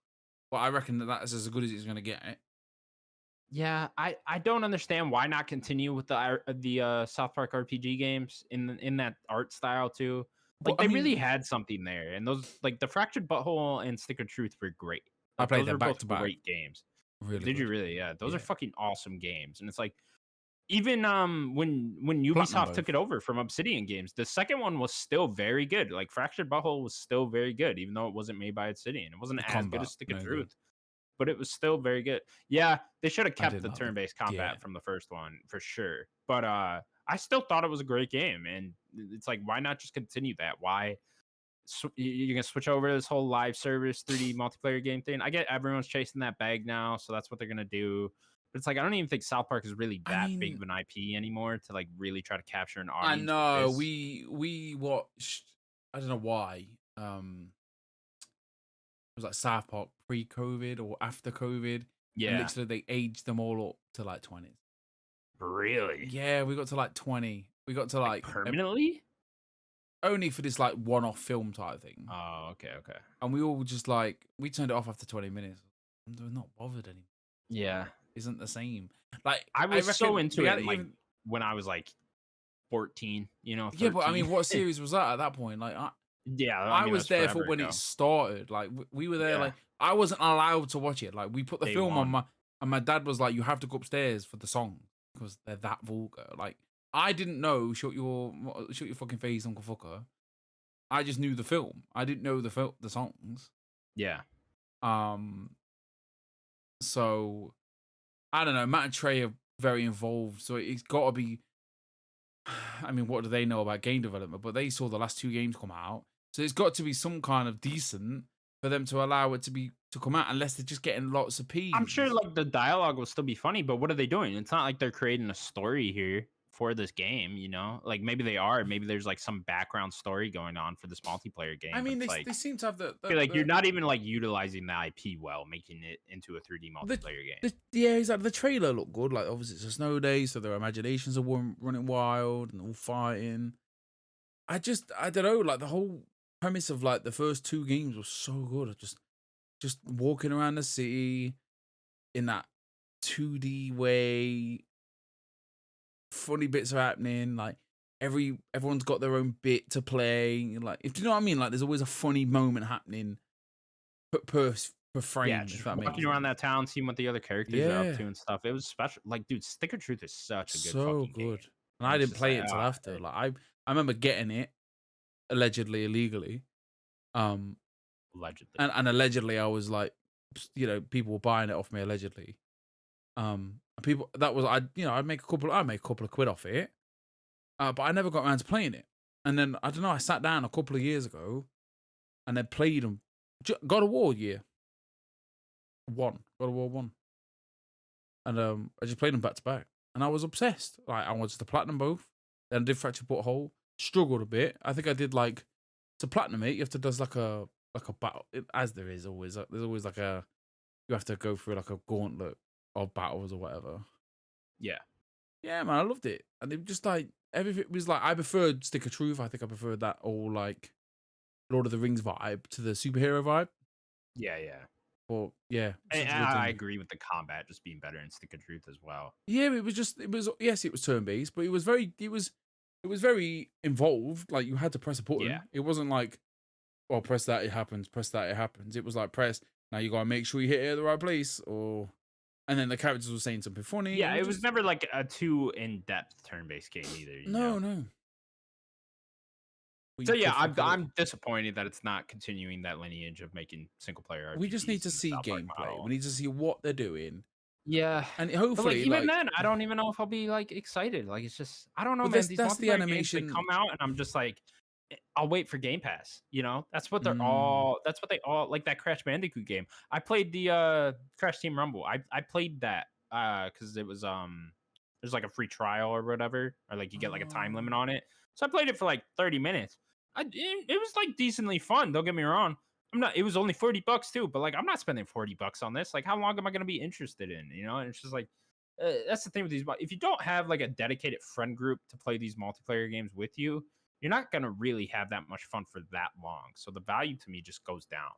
Speaker 2: but I reckon that's as good as it's going to get.
Speaker 1: Yeah, I don't understand why not continue with the South Park RPG games in that art style too. Like, they really had something there, and those, like, the Fractured Butthole and Stick of Truth were great.
Speaker 2: I played them back to
Speaker 1: back. Great games.
Speaker 2: Really
Speaker 1: Did
Speaker 2: good.
Speaker 1: you really? Yeah, those are fucking awesome games, and it's like, even when Ubisoft took it over from Obsidian Games, the second one was still very good. Like, Fractured Butthole was still very good, even though it wasn't made by Obsidian. It wasn't as good as Stick of Truth, but it was still very good. Yeah, they should have kept the turn-based combat from the first one for sure. But I still thought it was a great game, and it's like, why not just continue that? Why you're gonna switch over to this whole live service 3D multiplayer game thing? I get everyone's chasing that bag now, so that's what they're gonna do. But it's like, I don't even think South Park is really that big of an IP anymore to like really try to capture an audience.
Speaker 2: I know we watched. I don't know why. It was like South Park pre-COVID or after COVID.
Speaker 1: Yeah,
Speaker 2: and literally they aged them all up to like 20s.
Speaker 1: Really?
Speaker 2: Yeah, we got to like 20. We got to like
Speaker 1: permanently.
Speaker 2: Only for this like one-off film type thing.
Speaker 1: Oh, okay.
Speaker 2: And we all just like we turned it off after 20 minutes. We're not bothered anymore.
Speaker 1: Yeah.
Speaker 2: Isn't the same. Like
Speaker 1: I was so into it like when I was like 14,
Speaker 2: Yeah, but I mean, what series was that at that point? Like
Speaker 1: Yeah, I
Speaker 2: I
Speaker 1: mean
Speaker 2: was
Speaker 1: that's
Speaker 2: there for
Speaker 1: forever
Speaker 2: when
Speaker 1: ago.
Speaker 2: it started. Like we were there.
Speaker 1: Yeah,
Speaker 2: Like I wasn't allowed to watch it. Like we put the
Speaker 1: day
Speaker 2: film on
Speaker 1: one.
Speaker 2: my and my dad was like, "You have to go upstairs for the song because they're that vulgar." Like I didn't know. Shut your fucking face, Uncle Fucker. I just knew the film. I didn't know the songs.
Speaker 1: Yeah,
Speaker 2: Um. So I don't know. Matt and Trey are very involved. So it's got to be. I mean, what do they know about game development? But they saw the last two games come out, so it's got to be some kind of decent for them to allow it to come out, unless they're just getting lots of
Speaker 1: I'm sure
Speaker 2: peas.
Speaker 1: like the dialogue will still be funny, but what are they doing? It's not like they're creating a story here for this game, you know? Like maybe they are, maybe there's like some background story going on for this multiplayer
Speaker 2: I
Speaker 1: game, but
Speaker 2: mean,
Speaker 1: it's
Speaker 2: they
Speaker 1: like
Speaker 2: seem to have
Speaker 1: I feel like you're not even like utilizing the IP well, making it into a 3D
Speaker 2: the
Speaker 1: multiplayer game.
Speaker 2: yeah, exactly. The trailer looked good. Like obviously it's a snow day, so their imaginations are running wild and all fighting. I don't know. Like the whole premise of like the first two games was so good. Just walking around the city in that 2D way. Funny bits are happening. Like everyone's got their own bit to play. Like if you know what I mean. Like there's always a funny moment happening per
Speaker 1: Yeah,
Speaker 2: frame. If
Speaker 1: just
Speaker 2: that makes
Speaker 1: walking around
Speaker 2: sense.
Speaker 1: that town, seeing what the other characters are up
Speaker 2: Yeah,
Speaker 1: to and stuff. It was special. Like, dude, Stick of Truth is such a good
Speaker 2: so
Speaker 1: fucking game.
Speaker 2: good. And
Speaker 1: And
Speaker 2: I
Speaker 1: it's
Speaker 2: didn't
Speaker 1: just
Speaker 2: play
Speaker 1: like,
Speaker 2: it until after. Like I remember getting it allegedly illegally. Um,
Speaker 1: allegedly.
Speaker 2: and allegedly I was like, people were buying it off me allegedly. People that was I'd make a couple of quid off it. But I never got around to playing it. And then I don't know, I sat down a couple of years ago and then played them. God of War year one, God of War 1, and I just played them back to back, and I was obsessed. Like I wanted to platinum both. Then I did Fractured But Whole. Struggled a bit. I think I did like to platinum it. You have to does like a battle, as there is always. There's always like a you have to go through like a gauntlet of battles or whatever.
Speaker 1: Yeah.
Speaker 2: Yeah, man, I loved it, and it just like everything was like I preferred Stick of Truth. I think I preferred that all like Lord of the Rings vibe to the superhero vibe.
Speaker 1: Yeah, yeah.
Speaker 2: But yeah,
Speaker 1: And
Speaker 2: such a good
Speaker 1: I
Speaker 2: thing.
Speaker 1: agree with the combat just being better in Stick of Truth as well.
Speaker 2: Yeah, yes, it was turn based, but it was very involved. Like you had to press a
Speaker 1: Yeah.
Speaker 2: button. It wasn't like, oh, press that, it happens. Press that, it happens. It was like press. Now you gotta make sure you hit it at the right place, or and then the characters were saying something funny.
Speaker 1: Yeah,
Speaker 2: It
Speaker 1: it
Speaker 2: was
Speaker 1: was
Speaker 2: just
Speaker 1: never like a too in-depth turn-based game either, you know?
Speaker 2: no. But
Speaker 1: So
Speaker 2: you
Speaker 1: yeah,
Speaker 2: could fuck it up.
Speaker 1: I'm disappointed that it's not continuing that lineage of making single player
Speaker 2: We just need
Speaker 1: RPGs
Speaker 2: to
Speaker 1: in the
Speaker 2: see
Speaker 1: South Park
Speaker 2: gameplay. We
Speaker 1: model.
Speaker 2: need to see what they're doing,
Speaker 1: Yeah.
Speaker 2: and
Speaker 1: But like
Speaker 2: hopefully,
Speaker 1: even
Speaker 2: like,
Speaker 1: then, I don't even know if I'll be like excited. Like it's just I don't know,
Speaker 2: but
Speaker 1: man. These
Speaker 2: that's the
Speaker 1: multiplayer games they
Speaker 2: animation.
Speaker 1: come out and I'm just like I'll wait for Game Pass, you know?
Speaker 2: Mm,
Speaker 1: That's what they all like that Crash Bandicoot game. I played the Crash Team Rumble. I played that cuz it was there's like a free trial or whatever or like you get like a time limit
Speaker 2: oh,
Speaker 1: on it. So I played it for like 30 minutes. It was like decently fun, don't get me wrong. I'm not it was only $40 too, but like I'm not spending $40 on this. Like how long am I going to be interested in, you know? And it's just like that's the thing with these if you don't have like a dedicated friend group to play these multiplayer games with you, you're not going to really have that much fun for that long. So the value to me just goes down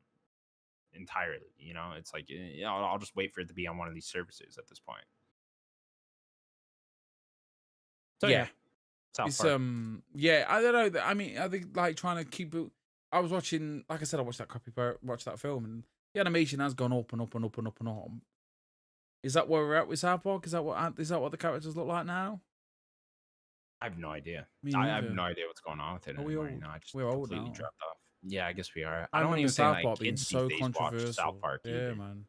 Speaker 1: entirely. You know, it's like, I'll just wait for it to be on one of these services at this point. So yeah,
Speaker 2: yeah.
Speaker 1: South
Speaker 2: It's
Speaker 1: Park.
Speaker 2: yeah, I don't know. I mean, I think like trying to keep it. I was watching, like I said, I watched that film, and the animation has gone up and up and up and up and up. Is that where we're at with South Park? Is that what the characters look like now?
Speaker 1: I have no idea.
Speaker 2: Me
Speaker 1: I have
Speaker 2: neither.
Speaker 1: no idea what's going on with it
Speaker 2: Are we
Speaker 1: anymore. You
Speaker 2: old?
Speaker 1: know, I just
Speaker 2: We're old
Speaker 1: completely
Speaker 2: now.
Speaker 1: dropped off. Yeah, I guess we are.
Speaker 2: I
Speaker 1: I don't
Speaker 2: remember
Speaker 1: even think
Speaker 2: South
Speaker 1: like
Speaker 2: Park being
Speaker 1: kids these
Speaker 2: so
Speaker 1: days watch South
Speaker 2: controversial.
Speaker 1: Park
Speaker 2: Yeah,
Speaker 1: either.
Speaker 2: man,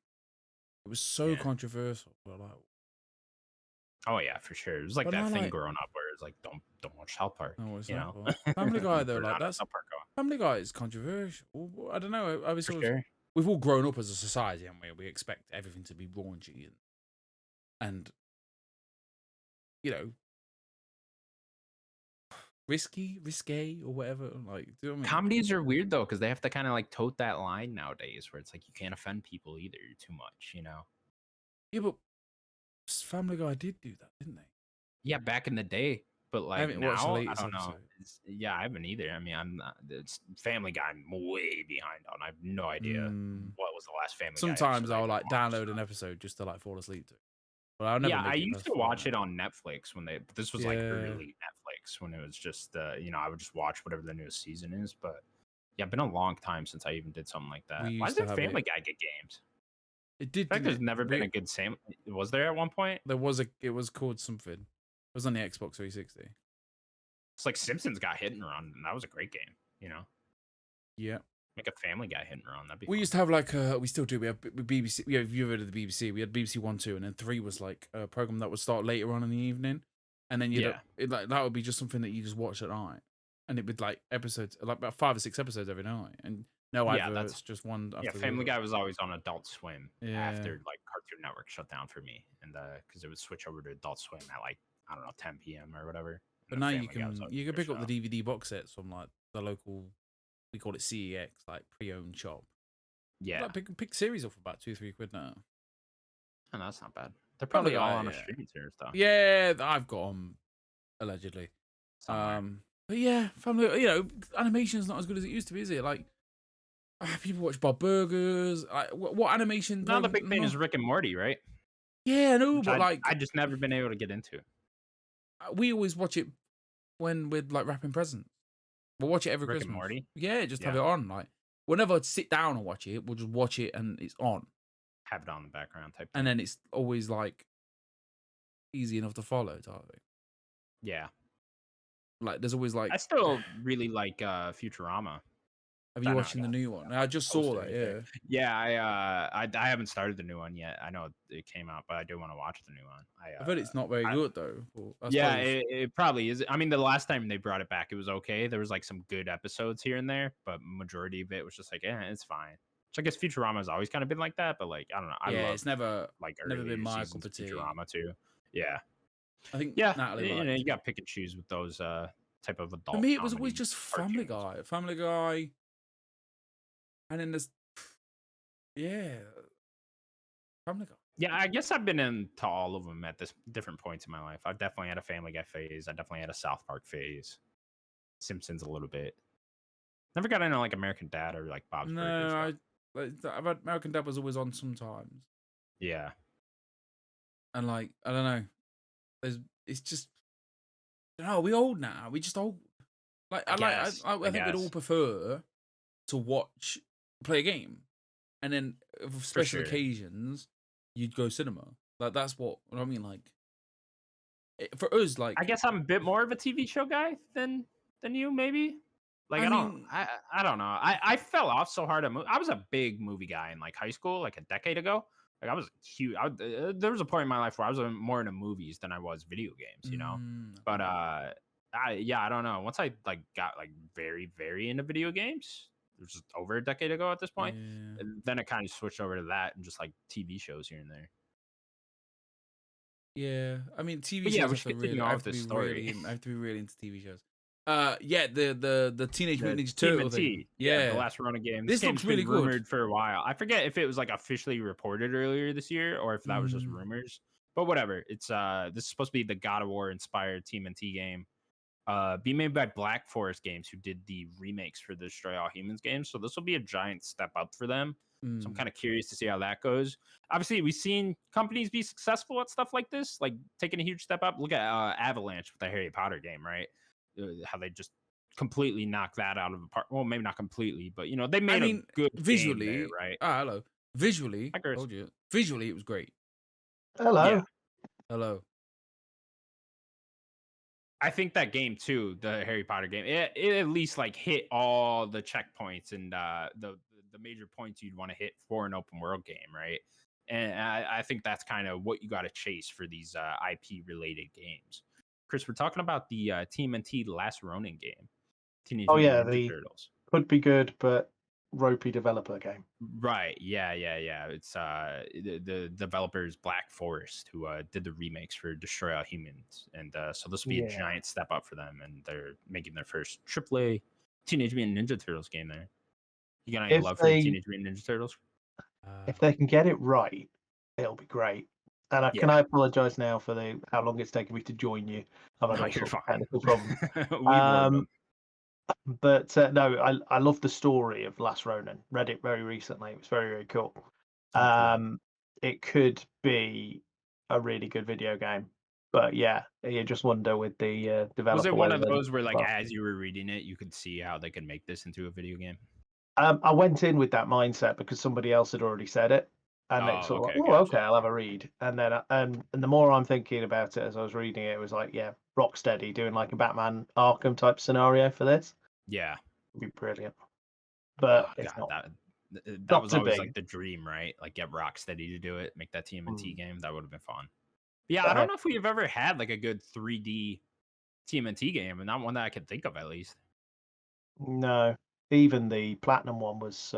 Speaker 2: it was so
Speaker 1: Yeah.
Speaker 2: controversial. But like,
Speaker 1: Oh yeah, for sure. It was like
Speaker 2: but now
Speaker 1: that thing
Speaker 2: like,
Speaker 1: growing up where it's like don't watch South Park.
Speaker 2: no, it's
Speaker 1: You
Speaker 2: South
Speaker 1: know,
Speaker 2: Park. Family Guy though,
Speaker 1: we're
Speaker 2: like
Speaker 1: not a
Speaker 2: that's
Speaker 1: South Park going
Speaker 2: Family Guy is controversial. I don't know. I was
Speaker 1: for
Speaker 2: sort of,
Speaker 1: sure.
Speaker 2: we've all grown up as a society, and we expect everything to be raunchy and you know risque or whatever. Like, do you know what I mean?
Speaker 1: Comedies are weird though because they have to kind of like tote that line nowadays where it's like you can't offend people either too much, you know.
Speaker 2: Yeah, but Family Guy did do that, didn't they?
Speaker 1: Yeah, back in the day, but
Speaker 2: I
Speaker 1: like
Speaker 2: haven't watched the
Speaker 1: now, I
Speaker 2: latest
Speaker 1: don't know.
Speaker 2: episode.
Speaker 1: Yeah, I haven't either. I mean, I'm not. It's Family Guy. I'm way behind on. I have no idea
Speaker 2: Mm,
Speaker 1: what was the last Family Guy
Speaker 2: sometimes
Speaker 1: episode I
Speaker 2: I'll
Speaker 1: even
Speaker 2: like
Speaker 1: watched.
Speaker 2: download an episode just to like fall asleep to, but I'll never
Speaker 1: Yeah, I
Speaker 2: make it
Speaker 1: used
Speaker 2: past
Speaker 1: to
Speaker 2: five
Speaker 1: watch it
Speaker 2: minutes.
Speaker 1: on Netflix when they. But this was like
Speaker 2: Yeah,
Speaker 1: early Netflix when it was just. I would just watch whatever the newest season is. But Yeah, been a long time since I even did something like
Speaker 2: We
Speaker 1: that. Why
Speaker 2: used to
Speaker 1: doesn't
Speaker 2: have
Speaker 1: Family
Speaker 2: it.
Speaker 1: Guy get games?
Speaker 2: It did,
Speaker 1: I feel like
Speaker 2: didn't
Speaker 1: there's
Speaker 2: it?
Speaker 1: never been a good Sam. Was there at one point?
Speaker 2: There was it was called something. It was on the Xbox 360.
Speaker 1: It's like Simpsons got Hit and Run, and that was a great game. You know,
Speaker 2: Yeah.
Speaker 1: make a Family Guy Hit and Run. That'd be.
Speaker 2: We
Speaker 1: fun.
Speaker 2: used to have like we still do. We have BBC. Yeah, if you've heard of the BBC, we had BBC 1, 2, and then 3 was like a program that would start later on in the evening, and then like that would be just something that you just watch at night, and it would like episodes like about 5 or 6 episodes every night, and no adverts, just one
Speaker 1: Yeah,
Speaker 2: after
Speaker 1: Family
Speaker 2: the other.
Speaker 1: Guy was always on Adult Swim
Speaker 2: Yeah.
Speaker 1: after like Cartoon Network shut down for me, and because it would switch over to Adult Swim at like I don't know 10 p.m. or whatever.
Speaker 2: But now you can pick up the DVD box sets from like the local, we call it CEX, like pre-owned shop.
Speaker 1: Yeah,
Speaker 2: Like pick series up for about £2-3 now.
Speaker 1: and that's not bad. They're probably all on a streaming service though.
Speaker 2: Yeah, I've got them allegedly.
Speaker 1: Somewhere.
Speaker 2: But yeah, family. You know, animation's not as good as it used to be, is it? Like people watch Bob Burgers. Like, what animation?
Speaker 1: Now the big thing is Rick and Morty, right?
Speaker 2: Yeah, I know, but like
Speaker 1: I just never been able to get into.
Speaker 2: We always watch it when we're like wrapping presents. We'll watch it every
Speaker 1: Rick
Speaker 2: Christmas.
Speaker 1: And Morty?
Speaker 2: Yeah, just have it on. Like whenever I'd sit down and watch it, we'll just watch it and it's on.
Speaker 1: Have it on the background type thing.
Speaker 2: And then it's always like easy enough to follow type thing.
Speaker 1: Yeah.
Speaker 2: Like there's always like
Speaker 1: I still really like Futurama.
Speaker 2: Have you watching the new one? I just saw that. Yeah.
Speaker 1: Yeah, I haven't started the new one yet. I know it came out, but I do want to watch the new one.
Speaker 2: I've heard it's not very good though.
Speaker 1: Yeah, it probably is. I mean, the last time they brought it back, it was okay. There was like some good episodes here and there, but majority of it was just like, it's fine. So I guess Futurama has always kind of been like that, but like I don't know. I love
Speaker 2: it's never been my
Speaker 1: cup
Speaker 2: of tea.
Speaker 1: Futurama too. Yeah,
Speaker 2: I think
Speaker 1: Natalie, you got to pick and choose with those type of adult.
Speaker 2: For me, it was always just Family Guy. Family Guy. And then there's, Family Guy.
Speaker 1: Yeah, I guess I've been into all of them at this different points in my life. I've definitely had a Family Guy phase. I definitely had a South Park phase. Simpsons a little bit. Never got into like American Dad or like Bob's Burgers.
Speaker 2: No, American Dad was always on sometimes.
Speaker 1: Yeah.
Speaker 2: And like, I don't know. It's just, I don't know, we old now. We just old. Like, I think we'd all prefer to play a game, and then for special occasions you'd go cinema. Like that's what I mean. Like for us, like
Speaker 1: I guess I'm a bit more of a TV show guy than you, maybe. Like I don't know. I fell off so hard at I was a big movie guy in like high school, like a decade ago. Like I was huge. There was a point in my life where I was more into movies than I was video games, you know. But I don't know. Once I like got like very very into video games, it was just over a decade ago at this point. And then it kind of switched over to that and just like TV shows here and there.
Speaker 2: Yeah, I mean TV
Speaker 1: shows.
Speaker 2: Yeah,
Speaker 1: we should continue on with this story.
Speaker 2: I have to be really into TV shows. The Teenage Mutant Ninja Turtles.
Speaker 1: The last Ronin game.
Speaker 2: This looks really good.
Speaker 1: Rumored for a while. I forget if it was like officially reported earlier this year or if that was just rumors. But whatever. It's this is supposed to be the God of War inspired TMNT game. Being made by Black Forest Games, who did the remakes for the Destroy All Humans games. So this will be a giant step up for them. So I'm kind of curious to see how that goes. Obviously, we've seen companies be successful at stuff like this, like taking a huge step up. Look at Avalanche with the Harry Potter game, right? How they just completely knocked that out of the park. Well, maybe not completely, but they made a good
Speaker 2: visually,
Speaker 1: game there, right?
Speaker 2: Hello. Visually, I told you. Visually, it was great.
Speaker 3: Hello.
Speaker 2: Yeah. Hello.
Speaker 1: I think that game too, the Harry Potter game, it at least like hit all the checkpoints and the major points you'd want to hit for an open world game, right? And I think that's kind of what you got to chase for these IP related games. Chris, we're talking about the TMNT Last Ronin game. Teenage Mutant Ninja Turtles.
Speaker 3: Could be good, but ropey developer game.
Speaker 1: Right. Yeah. It's the developers Black Forest who did the remakes for Destroy All Humans, and so this will be a giant step up for them, and they're making their first AAA Teenage Mutant Ninja Turtles game there. You got any love for the Teenage Mutant Ninja Turtles?
Speaker 3: If they can get it right, it'll be great. And can I apologize now for how long it's taken me to join you? I'm having a technical problem. But no, I love the story of Last Ronin. Read it very recently. It was very, very cool. It could be a really good video game. But yeah, you just wonder with the
Speaker 1: Was
Speaker 3: developer
Speaker 1: it one
Speaker 3: whether
Speaker 1: of those where, like,
Speaker 3: well,
Speaker 1: as you were reading it, you could see how they could make this into a video game?
Speaker 3: I went in with that mindset because somebody else had already said it, and it's
Speaker 1: Oh,
Speaker 3: sort of like,
Speaker 1: okay,
Speaker 3: oh, okay,
Speaker 1: gotcha.
Speaker 3: I'll have a read. And then, and the more I'm thinking about it as I was reading it, it was like, yeah, Rocksteady doing like a Batman Arkham type scenario for this
Speaker 1: Yeah.
Speaker 3: would be brilliant.
Speaker 1: Oh
Speaker 3: But it's
Speaker 1: god,
Speaker 3: not
Speaker 1: that
Speaker 3: not
Speaker 1: was
Speaker 3: to
Speaker 1: always
Speaker 3: be.
Speaker 1: like the dream, right? Like get Rocksteady to do it, make that TMNT
Speaker 3: Mm.
Speaker 1: game. That would have been fun. Yeah, I
Speaker 3: But
Speaker 1: don't know if we've ever had like a good 3D TMNT game, and not one that I can think of at least.
Speaker 3: no, even the Platinum one was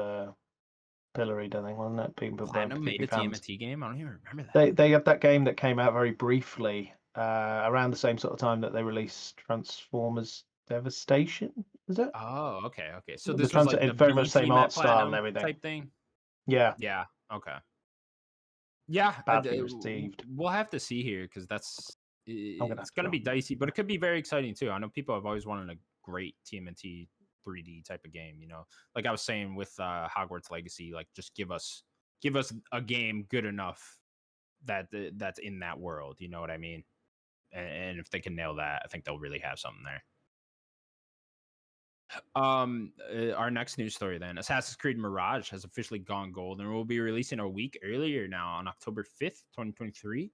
Speaker 3: pilloried, I think, wasn't it? People weren't
Speaker 1: Platinum made
Speaker 3: particularly
Speaker 1: a
Speaker 3: fans.
Speaker 1: TMNT game. I don't even remember that.
Speaker 3: They had that game that came out very briefly around the same sort of time that they released Transformers Devastation. Is it?
Speaker 1: Oh, okay, okay. So
Speaker 3: The
Speaker 1: this was
Speaker 3: trans
Speaker 1: like the
Speaker 3: very
Speaker 1: B
Speaker 3: much same
Speaker 1: team
Speaker 3: art
Speaker 1: at
Speaker 3: style and
Speaker 1: Platinum
Speaker 3: everything.
Speaker 1: type thing.
Speaker 3: Yeah,
Speaker 1: Yeah. Okay. Yeah,
Speaker 3: badly received.
Speaker 1: we'll have to see here because
Speaker 3: I'm gonna have
Speaker 1: it's
Speaker 3: to
Speaker 1: going to
Speaker 3: go.
Speaker 1: be dicey, but it could be very exciting too. I know people have always wanted a great TMNT 3D type of game. You know, like I was saying with Hogwarts Legacy, like just give us a game good enough that's in that world. You know what I mean? And if they can nail that, I think they'll really have something there. Our next news story then: Assassin's Creed Mirage has officially gone gold and will be releasing a week earlier now on October 5th, 2023.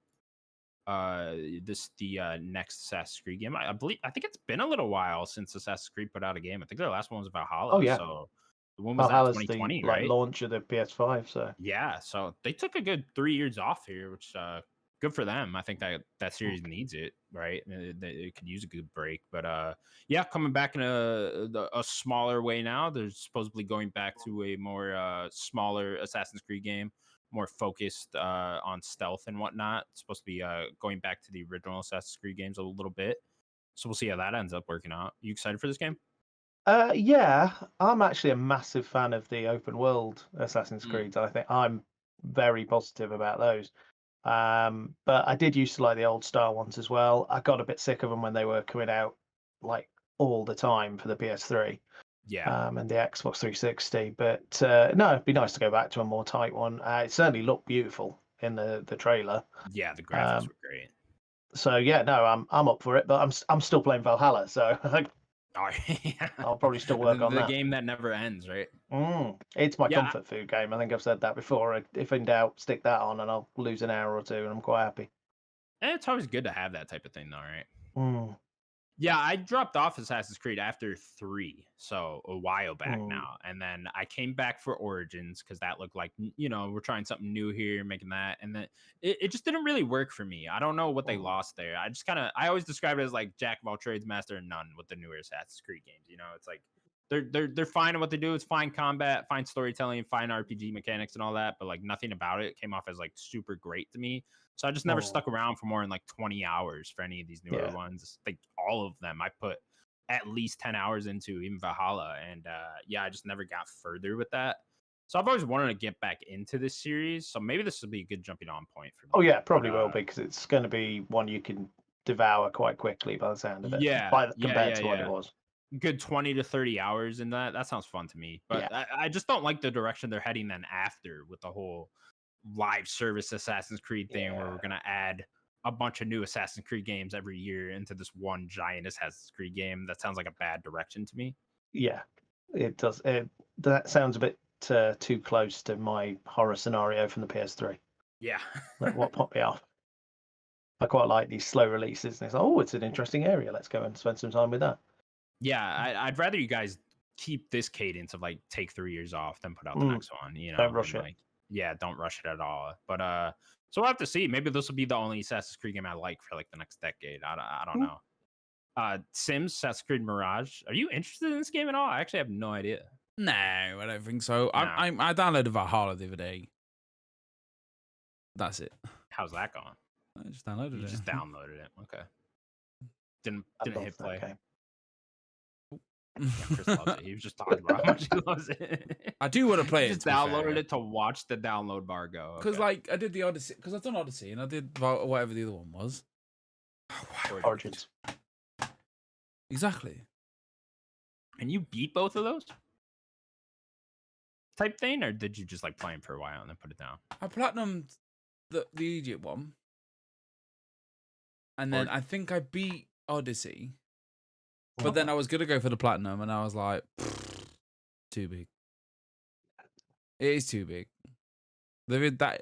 Speaker 1: This the next Assassin's Creed game. I think it's been a little while since Assassin's Creed put out a game. I think their last one was
Speaker 3: Oh
Speaker 1: Valhalla.
Speaker 3: yeah,
Speaker 1: So when was that?
Speaker 3: Valhalla's the
Speaker 1: 2020,
Speaker 3: like
Speaker 1: right?
Speaker 3: launch of the PS5. So
Speaker 1: Yeah. So they took a good 3 years off here, which good for them. I think that
Speaker 3: mm,
Speaker 1: series needs it, right? It could use a good break. But yeah, coming back in a smaller way now. They're supposedly going back to a more smaller Assassin's Creed game, more focused on stealth and whatnot. It's supposed to be going back to the original Assassin's Creed games a little bit. So we'll see how that ends up working out. You excited for this game?
Speaker 3: yeah, I'm actually a massive fan of the open world Assassin's
Speaker 1: Mm,
Speaker 3: Creed. I think I'm very positive about those. But I did used to like the old style ones as well. I got a bit sick of them when they were coming out like all the time for the PS3
Speaker 1: yeah,
Speaker 3: and the Xbox 360. But no, it'd be nice to go back to a more tight one. It certainly looked beautiful in the trailer.
Speaker 1: yeah. The graphics
Speaker 3: Um,
Speaker 1: were great.
Speaker 3: so yeah, no, I'm up for it. But I'm still playing Valhalla, so
Speaker 1: Oh, yeah.
Speaker 3: I'll probably still
Speaker 1: the,
Speaker 3: work on
Speaker 1: the
Speaker 3: that.
Speaker 1: game that never ends, right?
Speaker 3: It's my
Speaker 1: Yeah,
Speaker 3: comfort food game. I think I've said that before. If in doubt, stick that on, and I'll lose an hour or two, and I'm quite happy.
Speaker 1: and it's always good to have that type of thing, though, right?
Speaker 3: Mm,
Speaker 1: Yeah, I dropped off Assassin's Creed after 3, so a while back
Speaker 3: mm,
Speaker 1: now, and then I came back for Origins because that looked like we're trying something new here, making that, and then it just didn't really work for me. I don't know what they
Speaker 3: mm.
Speaker 1: lost there. I always describe it as like jack of all trades, master of none with the newer Assassin's Creed games. It's like they're fine at what they do. It's fine combat, fine storytelling, fine RPG mechanics, and all that, but like nothing about it came off as like super great to me. So I just never
Speaker 3: Mm,
Speaker 1: stuck around for more than like 20 hours for any of these newer
Speaker 3: yeah,
Speaker 1: ones. Like all of them, I put at least 10 hours into, even Valhalla. And yeah, I just never got further with that. So I've always wanted to get back into this series. So maybe this will be a good jumping on point for
Speaker 3: oh
Speaker 1: me.
Speaker 3: yeah,
Speaker 1: But
Speaker 3: probably will be because it's going to be one you can devour quite quickly by the sound of it,
Speaker 1: yeah, yeah,
Speaker 3: compared
Speaker 1: yeah,
Speaker 3: to what it
Speaker 1: yeah.
Speaker 3: was.
Speaker 1: Good 20 to 30 hours in that. That sounds fun to me.
Speaker 3: Yeah,
Speaker 1: But I just don't like the direction they're heading then after with the whole live service Assassin's Creed thing where
Speaker 3: yeah,
Speaker 1: we're going to add a bunch of new Assassin's Creed games every year into this one giant Assassin's Creed game. That sounds like a bad direction to me.
Speaker 3: yeah. It does. That sounds a bit too close to my horror scenario from the PS3.
Speaker 1: Yeah.
Speaker 3: Like what put me off. I quite like these slow releases. And it's like, oh, it's an interesting area. Let's go and spend some time with that.
Speaker 1: Yeah, I'd rather you guys keep this cadence of like take 3 years off than put out the
Speaker 3: Mm,
Speaker 1: next one,
Speaker 3: don't
Speaker 1: and
Speaker 3: rush it.
Speaker 1: like yeah, don't rush it at all. But so we'll have to see. Maybe this will be the only Assassin's Creed game I like for like the next decade. I don't
Speaker 3: Mm.
Speaker 1: know. Sims, Assassin's Creed Mirage. Are you interested in this game at all? I actually have no idea.
Speaker 2: No, I don't think so.
Speaker 1: No.
Speaker 2: I downloaded Valhalla the other day. That's it.
Speaker 1: How's that going?
Speaker 2: I just downloaded
Speaker 1: You
Speaker 2: it.
Speaker 1: just downloaded it. Okay. Didn't
Speaker 3: I love
Speaker 1: hit
Speaker 3: that
Speaker 1: play.
Speaker 3: game.
Speaker 1: Yeah, Chris loves it. He was just talking about how much he loves it.
Speaker 2: I do want to play
Speaker 1: He
Speaker 2: it.
Speaker 1: just downloaded it to watch the download bar go.
Speaker 2: Because
Speaker 1: Okay.
Speaker 2: like I did the Odyssey, because I've done Odyssey and I did whatever the other one was.
Speaker 3: Origins.
Speaker 2: Exactly.
Speaker 1: And you beat both of those type thing, or did you just like play them for a while and then put it down?
Speaker 2: I platinumed the Egypt one. And then I think I beat Odyssey. But then I was going to go for the platinum, and I was like, too big. It is too big.
Speaker 3: Is it?
Speaker 2: That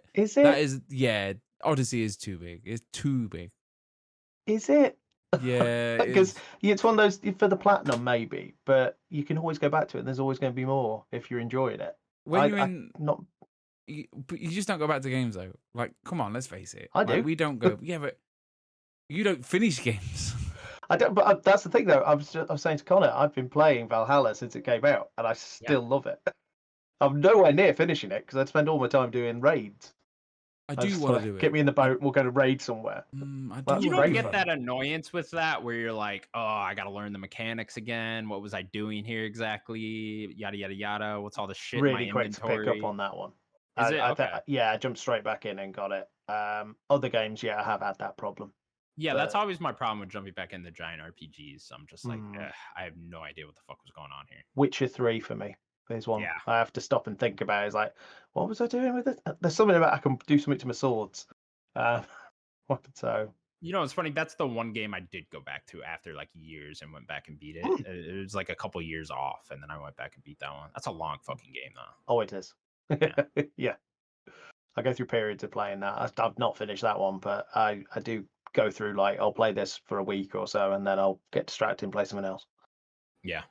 Speaker 2: is, yeah, Odyssey is too big. It's too big.
Speaker 3: Is it?
Speaker 2: Yeah,
Speaker 3: Because it's one of those, for the platinum maybe, but you can always go back to it. And there's always going to be more if you're enjoying it.
Speaker 2: When you're in, but you just don't go back to games though. Like, come on, let's face it.
Speaker 3: I do.
Speaker 2: We don't go. Yeah, but you don't finish games.
Speaker 3: I don't. But that's the thing though. I was saying to Connor, I've been playing Valhalla since it came out, and I still love it. I'm nowhere near finishing it because I'd spend all my time doing raids.
Speaker 2: I do want to do it.
Speaker 3: Get me in the boat. We'll go to raid somewhere.
Speaker 1: You don't get that annoyance with that where you're like, oh, I got to learn the mechanics again. What was I doing here exactly? Yada, yada, yada. What's all the shit
Speaker 3: Really
Speaker 1: in my
Speaker 3: quick
Speaker 1: inventory?
Speaker 3: to pick up on that one.
Speaker 1: Is it? Okay.
Speaker 3: I jumped straight back in and got it. Other games, I have had that problem.
Speaker 1: Yeah, that's always my problem with jumping back into giant RPGs. I'm just like, I have no idea what the fuck was going on here.
Speaker 3: Witcher 3 for me. There's one I have to stop and think about. It's like, what was I doing with it? There's something about I can do something to my swords. So
Speaker 1: it's funny. That's the one game I did go back to after like years and went back and beat it. It was like a couple years off, and then I went back and beat that one. That's a long fucking game, though.
Speaker 3: Oh, it is. Yeah. I go through periods of playing that. I've not finished that one, but I do go through, like, I'll play this for a week or so, and then I'll get distracted and play something else.
Speaker 1: Yeah.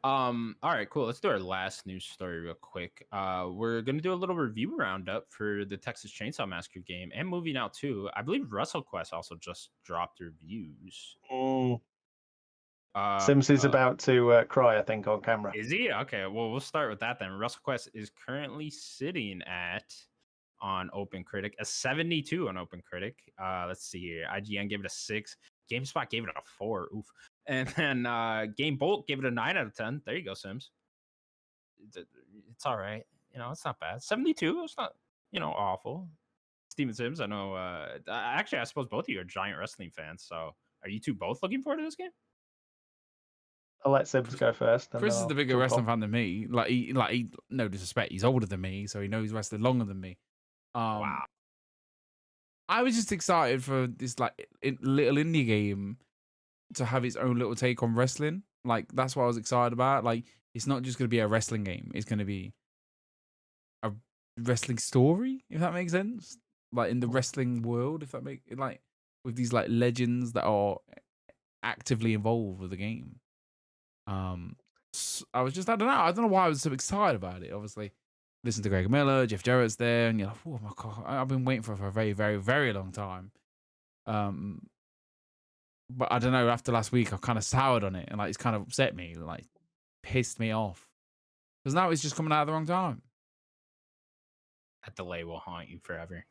Speaker 1: All right, cool. Let's do our last news story real quick. We're gonna do a little review roundup for the Texas Chainsaw Massacre game and movie now too. I believe WrestleQuest also just dropped reviews.
Speaker 3: Sims is about to cry, I think, on camera.
Speaker 1: Is he? Okay, well, we'll start with that then. WrestleQuest is currently sitting on OpenCritic a 72 on OpenCritic. Let's see here. IGN gave it a 6. GameSpot gave it a 4. Oof. And then GameBolt gave it a 9 out of 10. There you go, Sims. It's all right. It's not bad. 72. It's not, awful. Steven Sims, I know. Actually, I suppose both of you are giant wrestling fans. So, are you two both looking forward to this game?
Speaker 3: I'll let Sims go first.
Speaker 2: Chris is the bigger wrestling fan than me. Like he, no disrespect, he's older than me, so he knows wrestling longer than me.
Speaker 1: Wow.
Speaker 2: I was just excited for this little indie game to have its own little take on wrestling. Like, that's what I was excited about. Like, it's not just going to be a wrestling game. It's going to be a wrestling story, if that makes sense. Like, in the wrestling world, if that makes, like, with these like legends that are actively involved with the game. I was just, I don't know why I was so excited about it. Obviously, listen to Greg Miller, Jeff Jarrett's there, and you're like, oh my god, I've been waiting for a very, very, very long time. But I don't know, after last week, I've kind of soured on it, and like, it's kind of upset me, like, pissed me off. Because now it's just coming out at the wrong time.
Speaker 1: That delay will haunt you forever.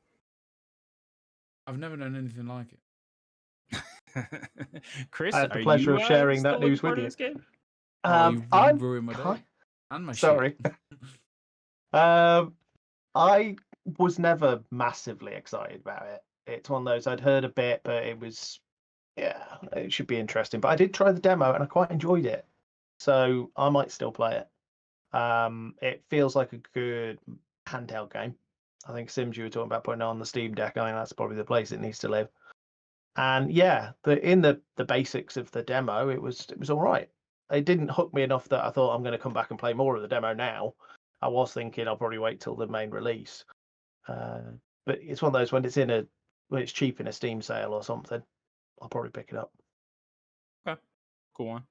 Speaker 2: I've never known anything like it.
Speaker 1: Chris,
Speaker 3: I had the pleasure of sharing that news with you.
Speaker 2: I'm ruined my day. And my
Speaker 3: sorry. I was never massively excited about it. It's one of those, I'd heard a bit, but it was, it should be interesting. But I did try the demo and I quite enjoyed it. So I might still play it. It feels like a good handheld game. I think Sims, you were talking about putting it on the Steam Deck. I think that's probably the place it needs to live. And in the basics of the demo, it was all right. It didn't hook me enough that I thought I'm going to come back and play more of the demo now. I was thinking I'll probably wait till the main release. But it's one of those when it's cheap in a Steam sale or something, I'll probably pick it up.
Speaker 1: Okay, cool one.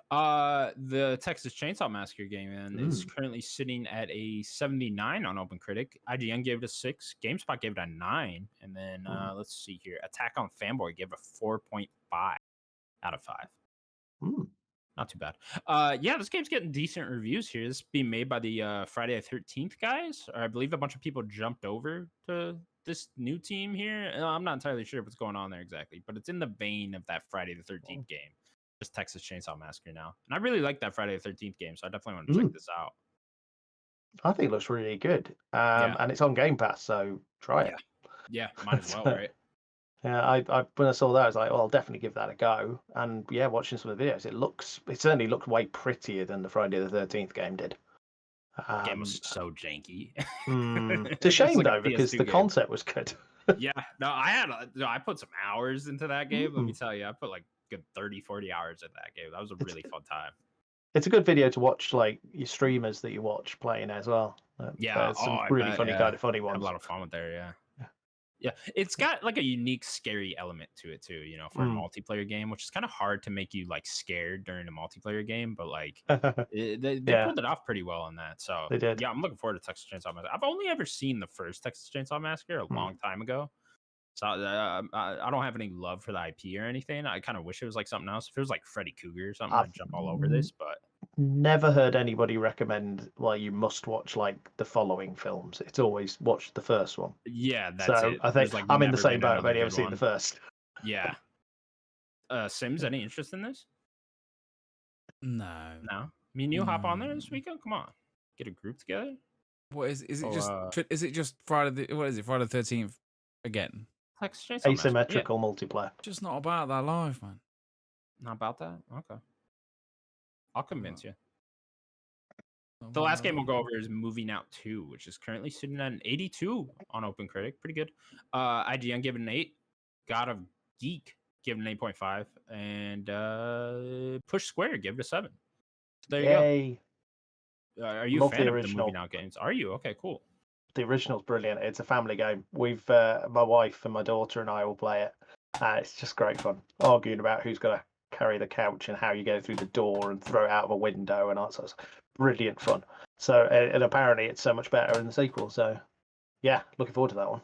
Speaker 1: The Texas Chainsaw Massacre game is currently sitting at a 79 on OpenCritic. IGN gave it a 6. GameSpot gave it a 9. And then let's see here. Attack on Fanboy gave it a 4.5 out of 5. Not too bad. This game's getting decent reviews here. This is being made by the Friday the 13th guys. Or I believe a bunch of people jumped over to this new team here. I'm not entirely sure what's going on there exactly, but it's in the vein of that Friday the 13th game. Just Texas Chainsaw Massacre now. And I really like that Friday the 13th game, so I definitely want to check this out.
Speaker 3: I think it looks really good. And it's on Game Pass, so try it.
Speaker 1: Yeah, might as well, right?
Speaker 3: Yeah, I when I saw that, I was like, I'll definitely give that a go. And watching some of the videos, it certainly looked way prettier than the Friday the 13th game did.
Speaker 1: The game was so janky.
Speaker 3: It's a shame, though, because the concept was good.
Speaker 1: Yeah, no, I put some hours into that game. Let me tell you, I put like good 30, 40 hours in that game. That was a really fun time.
Speaker 3: It's a good video to watch, like your streamers that you watch playing as well.
Speaker 1: Yeah,
Speaker 3: There's some really funny kind of funny
Speaker 1: I have a
Speaker 3: ones.
Speaker 1: lot of fun with there. Yeah. Yeah, it's got like a unique scary element to it too, for a multiplayer game, which is kind of hard to make you like scared during a multiplayer game, but like they
Speaker 3: Yeah,
Speaker 1: pulled it off pretty well on that. So
Speaker 3: they did.
Speaker 1: yeah, I'm looking forward to Texas Chainsaw Massacre. I've only ever seen the first Texas Chainsaw Massacre a long time ago, so I don't have any love for the IP or anything. I kind of wish it was like something else. If it was like Freddy Krueger or something,
Speaker 3: I've
Speaker 1: I'd jump all over this. But
Speaker 3: never heard anybody recommend, well, you must watch like the following films. It's always watch the first one.
Speaker 1: yeah, that's
Speaker 3: So
Speaker 1: it.
Speaker 3: I think
Speaker 1: There's like
Speaker 3: I'm in the
Speaker 1: never
Speaker 3: same
Speaker 1: been
Speaker 3: boat. I've
Speaker 1: another
Speaker 3: only ever
Speaker 1: good
Speaker 3: seen
Speaker 1: one.
Speaker 3: the first.
Speaker 1: Yeah. Sims, any interest in this?
Speaker 2: No.
Speaker 1: No. Me and you hop on there this weekend? Come on. Get a group together?
Speaker 2: What is it?
Speaker 1: Oh,
Speaker 2: Is it just Friday? What is it? Friday the 13th again?
Speaker 1: Texas Chainsaw Massacre. Yeah.
Speaker 3: Asymmetrical multiplayer.
Speaker 2: Just not about that life, man.
Speaker 1: Not about that? Okay. I'll convince you.
Speaker 2: Not
Speaker 1: The
Speaker 2: about
Speaker 1: last
Speaker 2: that
Speaker 1: game we'll
Speaker 2: life.
Speaker 1: go over is Moving Out 2, which is currently sitting at an 82 on OpenCritic. Pretty good. IGN giving an 8. God of Geek giving an 8.5. And Push Square give it a 7. So there you
Speaker 3: Yay!
Speaker 1: go. Are you
Speaker 3: Love
Speaker 1: a fan
Speaker 3: the
Speaker 1: of the
Speaker 3: original.
Speaker 1: Moving Out games? Are you? Okay, cool.
Speaker 3: The original's brilliant. It's a family game. We've my wife and my daughter and I will play it. It's just great fun. Arguing about who's going to carry the couch and how you go through the door and throw it out of a window and all sorts. Brilliant fun. So and apparently it's so much better in the sequel. So yeah, looking forward to that one.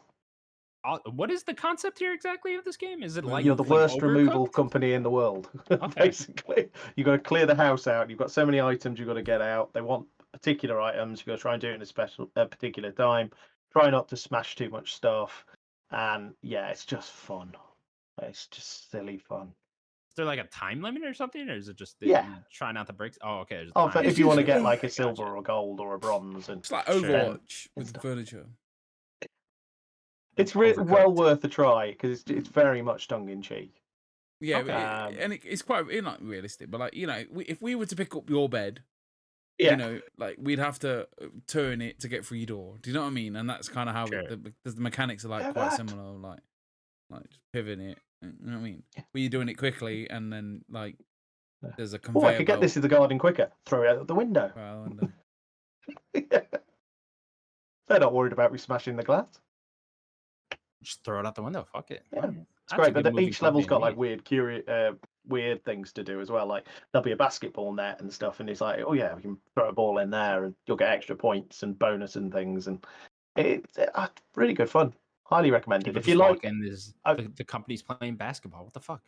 Speaker 1: What is the concept here exactly of this game? Is it like
Speaker 3: You're the worst removal
Speaker 1: Overcooked?
Speaker 3: company in the world.
Speaker 1: Okay.
Speaker 3: Basically, you got to clear the house out. You've got so many items you've got to get out. They want particular items. You've got to try and do it in a particular time. Try not to smash too much stuff. And yeah, it's just fun. It's just silly fun.
Speaker 1: Is there like a time limit or something, or is it just
Speaker 3: Yeah.
Speaker 1: you try not to break? Oh, okay. there's a
Speaker 3: Oh,
Speaker 1: time
Speaker 3: if you want to
Speaker 1: limit.
Speaker 3: get like a
Speaker 1: Gotcha.
Speaker 3: silver or a gold or a bronze, and
Speaker 2: It's like
Speaker 1: Sure.
Speaker 2: Overwatch with
Speaker 3: stuff.
Speaker 2: furniture.
Speaker 3: It's
Speaker 1: Overcooked.
Speaker 3: well worth a try because it's very much tongue in cheek.
Speaker 2: Yeah,
Speaker 1: Okay.
Speaker 2: and it's quite not realistic, but like if we were to pick up your bed,
Speaker 3: Yeah,
Speaker 2: like we'd have to turn it to get through your door. Do you know what I mean? And that's kind of how
Speaker 1: Sure.
Speaker 2: the mechanics are like
Speaker 3: Yeah,
Speaker 2: quite
Speaker 3: that.
Speaker 2: similar, like just pivoting it. You know what I mean? But you're doing it quickly, and then like there's a
Speaker 3: oh,
Speaker 2: conveyor
Speaker 3: I could get
Speaker 2: belt.
Speaker 3: this in the garden quicker. Throw it out the window.
Speaker 2: Well, and,
Speaker 3: They're not worried about me smashing the glass.
Speaker 1: Just throw it out the window. Fuck it.
Speaker 3: Yeah.
Speaker 1: All right.
Speaker 3: It's
Speaker 1: That's a
Speaker 3: great,
Speaker 1: good
Speaker 3: but
Speaker 1: movie
Speaker 3: each level's got
Speaker 1: company,
Speaker 3: like weird things to do as well. Like there'll be a basketball net and stuff, and it's like, oh yeah, we can throw a ball in there, and you'll get extra points and bonus and things, and it's really good fun. Highly recommended.
Speaker 1: People
Speaker 3: If
Speaker 1: just
Speaker 3: you like,
Speaker 1: walk in, the company's playing basketball. What the fuck?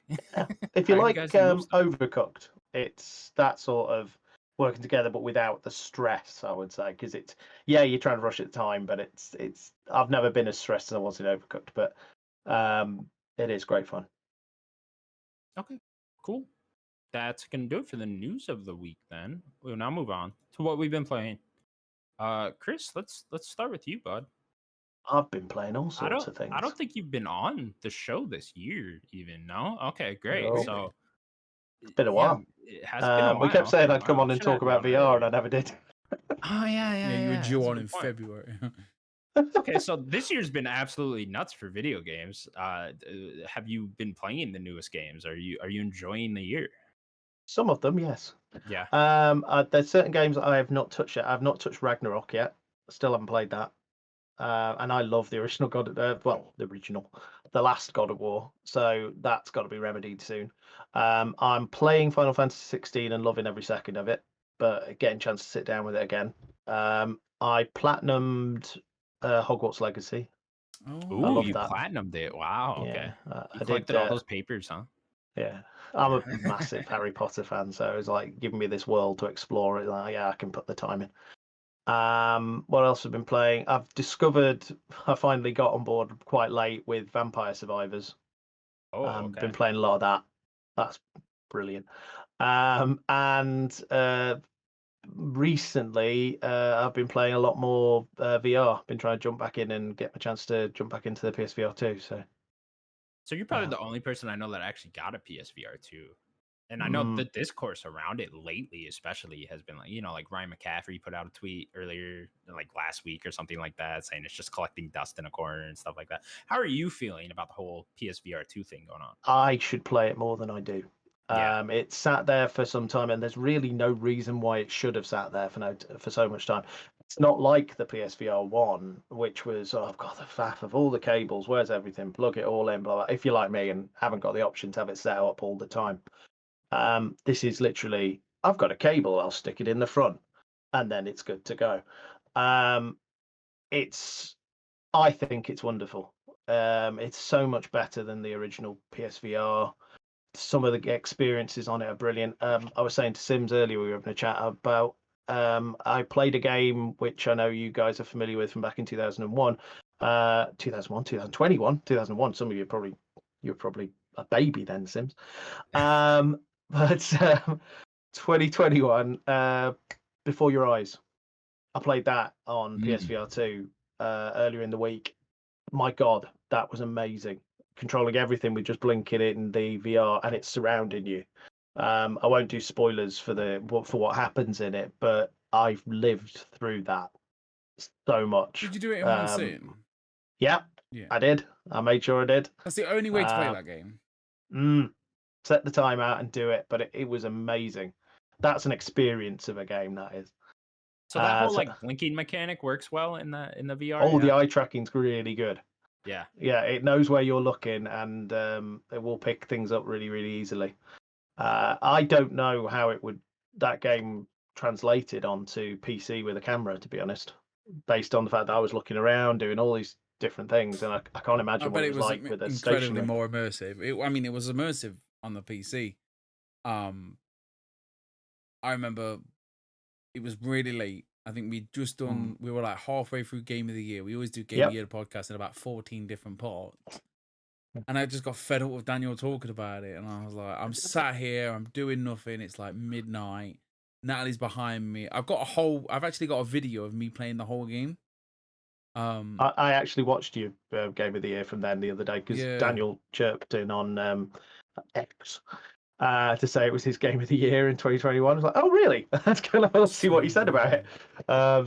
Speaker 3: if you
Speaker 1: How
Speaker 3: like
Speaker 1: guys move stuff?
Speaker 3: Overcooked, it's that sort of working together, but without the stress. I would say because it's you're trying to rush at the time, but it's. I've never been as stressed as I was in Overcooked, but it is great fun.
Speaker 1: Okay, cool. That's gonna do it for the news of the week. Then we'll now move on to what we've been playing. Chris, let's start with you, bud.
Speaker 3: I've been playing all sorts of things.
Speaker 1: I don't think you've been on the show this year, even. No. Okay, great.
Speaker 3: No.
Speaker 1: So
Speaker 3: It's been a while.
Speaker 1: It has been a while.
Speaker 3: We kept saying I'd come
Speaker 1: Wow,
Speaker 3: on and
Speaker 1: should have
Speaker 3: talk about
Speaker 1: known
Speaker 3: VR,
Speaker 1: earlier.
Speaker 3: and I never did.
Speaker 1: Oh yeah.
Speaker 2: you were
Speaker 1: that's
Speaker 2: due
Speaker 1: a
Speaker 2: on
Speaker 1: good
Speaker 2: in
Speaker 1: point.
Speaker 2: February.
Speaker 1: Okay, so this year's been absolutely nuts for video games. Have you been playing the newest games? Are you enjoying the year?
Speaker 3: Some of them, yes.
Speaker 1: Yeah.
Speaker 3: There's certain games that I have not touched yet. I've not touched Ragnarok yet. Still haven't played that. And I love the original the last God of War. So that's got to be remedied soon. I'm playing Final Fantasy 16 and loving every second of it, but getting a chance to sit down with it again. I platinumed Hogwarts Legacy.
Speaker 1: Ooh, you
Speaker 3: that.
Speaker 1: platinumed it. Wow. Okay.
Speaker 3: Yeah,
Speaker 1: You
Speaker 3: I
Speaker 1: collected
Speaker 3: did.
Speaker 1: all those papers, huh?
Speaker 3: Yeah, I'm a massive Harry Potter fan, so it was like giving me this world to explore. It like, yeah, I can put the time in. What else have I been playing? I finally got on board quite late with Vampire Survivors.
Speaker 1: Oh, okay.
Speaker 3: Been playing a lot of that. That's brilliant. And recently, I've been playing a lot more VR. Been trying to jump back in and get my chance to jump back into the PSVR 2.
Speaker 1: So you're probably the only person I know that actually got a PSVR 2. And I know the discourse around it lately, especially, has been like, like Ryan McCaffrey put out a tweet earlier, like last week or something like that, saying it's just collecting dust in a corner and stuff like that. How are you feeling about the whole PSVR 2 thing going on?
Speaker 3: I should play it more than I do.
Speaker 1: Yeah.
Speaker 3: It sat there for some time, and there's really no reason why it should have sat there for so much time. It's not like the PSVR 1, which was, oh, I've got the faff of all the cables, where's everything, plug it all in, blah, blah. If you're like me and haven't got the option to have it set up all the time. This is literally, I've got a cable, I'll stick it in the front, and then it's good to go. I think it's wonderful. It's so much better than the original PSVR. Some of the experiences on it are brilliant. I was saying to Sims earlier, we were having a chat about, I played a game which I know you guys are familiar with from back in 2001, 2021, 2001. Some of you were probably a baby then, Sims. But 2021, Before Your Eyes. I played that on PSVR 2 earlier in the week. My God, that was amazing. Controlling everything with just blinking it in the VR, and it's surrounding you. I won't do spoilers for what happens in it, but I've lived through that so much.
Speaker 2: Did you do it in one sitting?
Speaker 3: Yeah, I did. I made sure I did.
Speaker 2: That's the only way to play that game.
Speaker 3: Set the time out and do it, but it was amazing. That's an experience of a game, that is.
Speaker 1: So that whole blinking mechanic works well in the VR.
Speaker 3: Oh, the eye tracking's really good.
Speaker 1: Yeah,
Speaker 3: it knows where you're looking, and it will pick things up really, really easily. I don't know how that game translated onto PC with a camera, to be honest, based on the fact that I was looking around doing all these different things, and I can't imagine what it was like with a
Speaker 2: incredibly more immersive. It was immersive on the PC. I remember it was really late. I think we'd just done, we were like halfway through Game of the Year. We always do Game of the Year podcast in about 14 different parts. And I just got fed up with Daniel talking about it. And I was like, I'm sat here, I'm doing nothing. It's like midnight. Natalie's behind me. I've actually got a video of me playing the whole game.
Speaker 3: I actually watched your Game of the Year from then the other day, because Daniel chirped in on X to say it was his Game of the Year in 2021. I was like, oh, really? That's kind of, let's see what he said about it.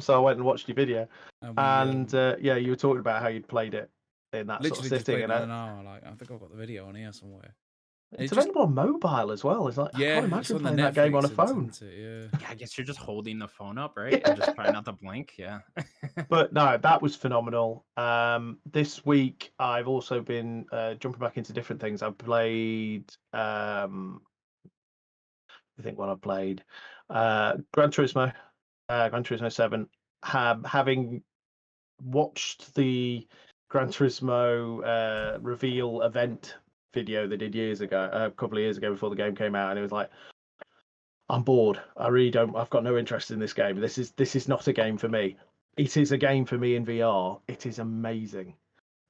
Speaker 3: So I went and watched your video. You were talking about how you'd played it in that sort of setting.
Speaker 2: And an hour. Like, I think I've got the video on here somewhere.
Speaker 3: It's available on mobile as well. It's like, I can't imagine playing that game on a phone.
Speaker 1: I guess you're just holding the phone up, right? And just trying not to blink. Yeah.
Speaker 3: But no, that was phenomenal. This week, I've also been jumping back into different things. I've played, I think what I played, Gran Turismo 7. Having watched the Gran Turismo reveal event video they did a couple of years ago before the game came out, and it was like, I'm bored. I've got no interest in this game. This is not a game for me. It is a game for me in VR. It is amazing.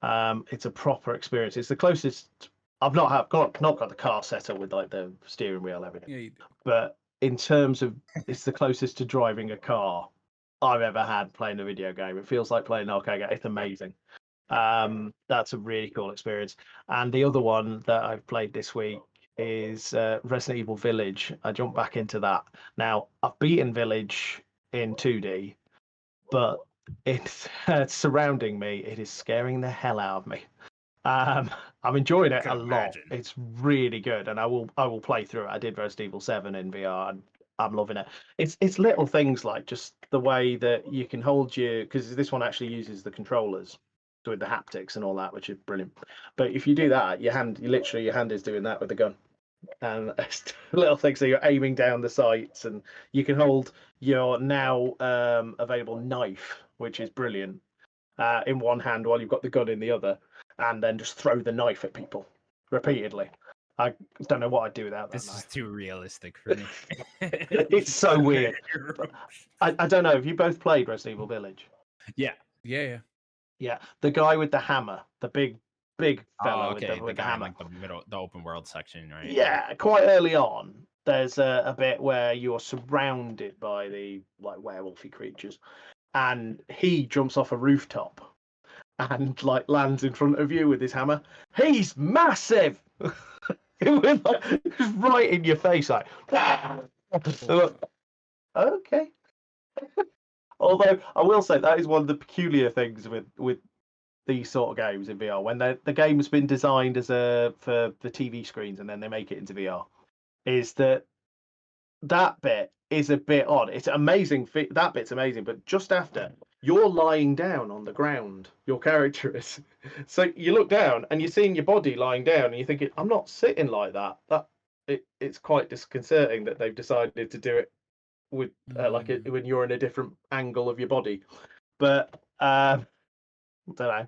Speaker 3: It's a proper experience. It's the closest. I've not got the car set up with like the steering wheel, everything. But in terms of, it's the closest to driving a car I've ever had playing a video game. It feels like playing an arcade game. It's amazing. That's a really cool experience. And the other one that I've played this week is Resident Evil Village. I jumped back into that. Now, I've beaten Village in 2D, but it's surrounding me. It is scaring the hell out of me. I'm enjoying it a lot. It's really good, and I will play through it. I did Resident Evil 7 in VR, and I'm loving it. It's little things like just the way that you can hold because this one actually uses the controllers with the haptics and all that, which is brilliant. But if you do that, your hand is doing that with the gun, and little things. So you're aiming down the sights, and you can hold your now available knife, which is brilliant, in one hand while you've got the gun in the other, and then just throw the knife at people repeatedly. I don't know what I'd do without that.
Speaker 1: This is too realistic for me.
Speaker 3: It's so weird. I don't know. Have you both played Resident Evil Village?
Speaker 1: Yeah.
Speaker 3: Yeah, the guy with the hammer, the big fellow with the hammer,
Speaker 1: like the open world section, right?
Speaker 3: Yeah, quite early on, there's a bit where you're surrounded by the like werewolfy creatures, and he jumps off a rooftop and like lands in front of you with his hammer. He's massive. It was like just right in your face, like. Okay. Although I will say that is one of the peculiar things with these sort of games in VR. When the game's been designed as for the TV screens and then they make it into VR, is that bit is a bit odd. It's amazing. That bit's amazing, but just after you're lying down on the ground, your character is. So you look down and you're seeing your body lying down, and you're thinking, "I'm not sitting like that." It's quite disconcerting that they've decided to do it with when you're in a different angle of your body. But don't know.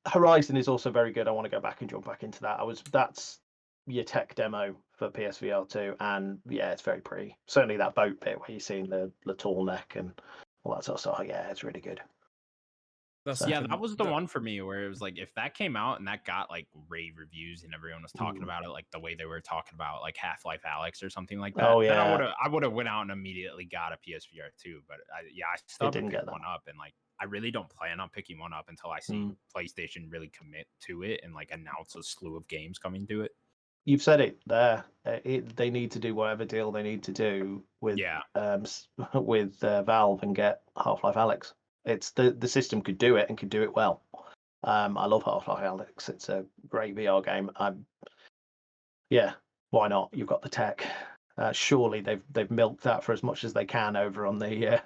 Speaker 3: Horizon is also very good. I want to go back and jump back into that. That's your tech demo for PSVR 2, and yeah, it's very pretty. Certainly that boat bit where you're seeing the tall neck and all that sort of stuff. Yeah, it's really good.
Speaker 1: That was the one for me where it was like, if that came out and that got like rave reviews and everyone was talking about it like the way they were talking about like Half-Life Alyx or something like that, then I would have went out and immediately got a PSVR 2. But I still didn't get one up, and like I really don't plan on picking one up until I see PlayStation really commit to it and like announce a slew of games coming to it.
Speaker 3: You've said it there. They need to do whatever deal they need to do with Valve and get Half-Life Alyx. It's the system could do it and could do it well. I love Half-Life Alyx. It's a great VR game. Why not? You've got the tech. Surely they've milked that for as much as they can over on the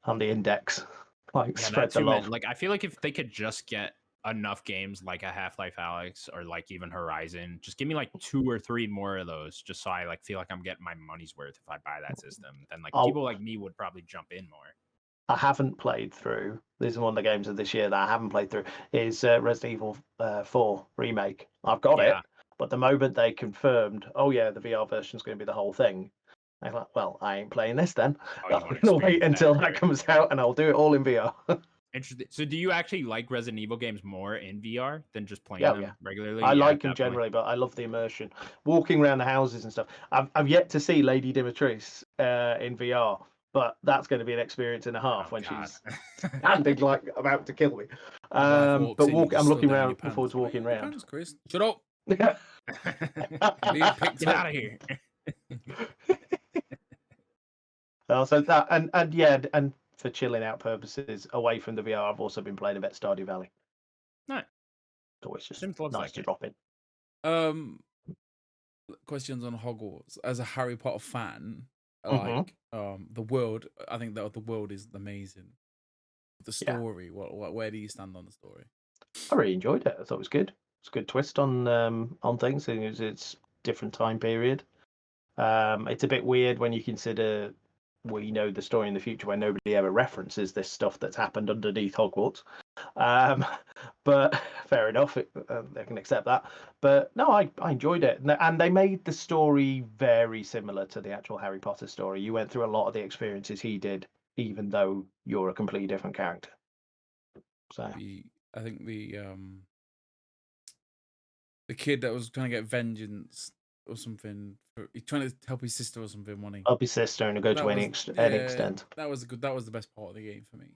Speaker 3: index. Like spread the love.
Speaker 1: Like I feel like if they could just get enough games like a Half-Life Alyx or like even Horizon, just give me like 2 or 3 more of those, just so I like feel like I'm getting my money's worth if I buy that system. Then like people like me would probably jump in more.
Speaker 3: I haven't played through. This is one of the games of this year that I haven't played through. Is Resident Evil 4 remake. I've got it, but the moment they confirmed, the VR version is going to be the whole thing, I'm like, well, I ain't playing this then. I'm going to wait until that comes out, and I'll do it all in VR.
Speaker 1: Interesting. So, do you actually like Resident Evil games more in VR than just playing them regularly?
Speaker 3: I like them generally, but I love the immersion. Walking around the houses and stuff. I've yet to see Lady Dimitrescu in VR. But that's going to be an experience and a half when she's standing like about to kill me. I'm looking around forward to walking around.
Speaker 2: Pants, Chris. Shut up.
Speaker 1: Get out of here.
Speaker 3: So that and for chilling out purposes away from the VR, I've also been playing a bit Stardew Valley.
Speaker 1: Nice.
Speaker 3: It's always just nice to drop in.
Speaker 2: Questions on Hogwarts. As a Harry Potter fan, like the world, I think that the world is amazing. The story, where do you stand on the story?
Speaker 3: I really enjoyed it. I thought it was good. It's a good twist on things. It's different time period. It's a bit weird when you consider we know the story in the future where nobody ever references this stuff that's happened underneath Hogwarts. But fair enough, they can accept that. But no, I enjoyed it, and they made the story very similar to the actual Harry Potter story. You went through a lot of the experiences he did, even though you're a completely different character. So
Speaker 2: I think the kid that was trying to get vengeance or something, he's trying to help his sister or something.
Speaker 3: Help his sister and go to any extent.
Speaker 2: That was good. That was the best part of the game for me.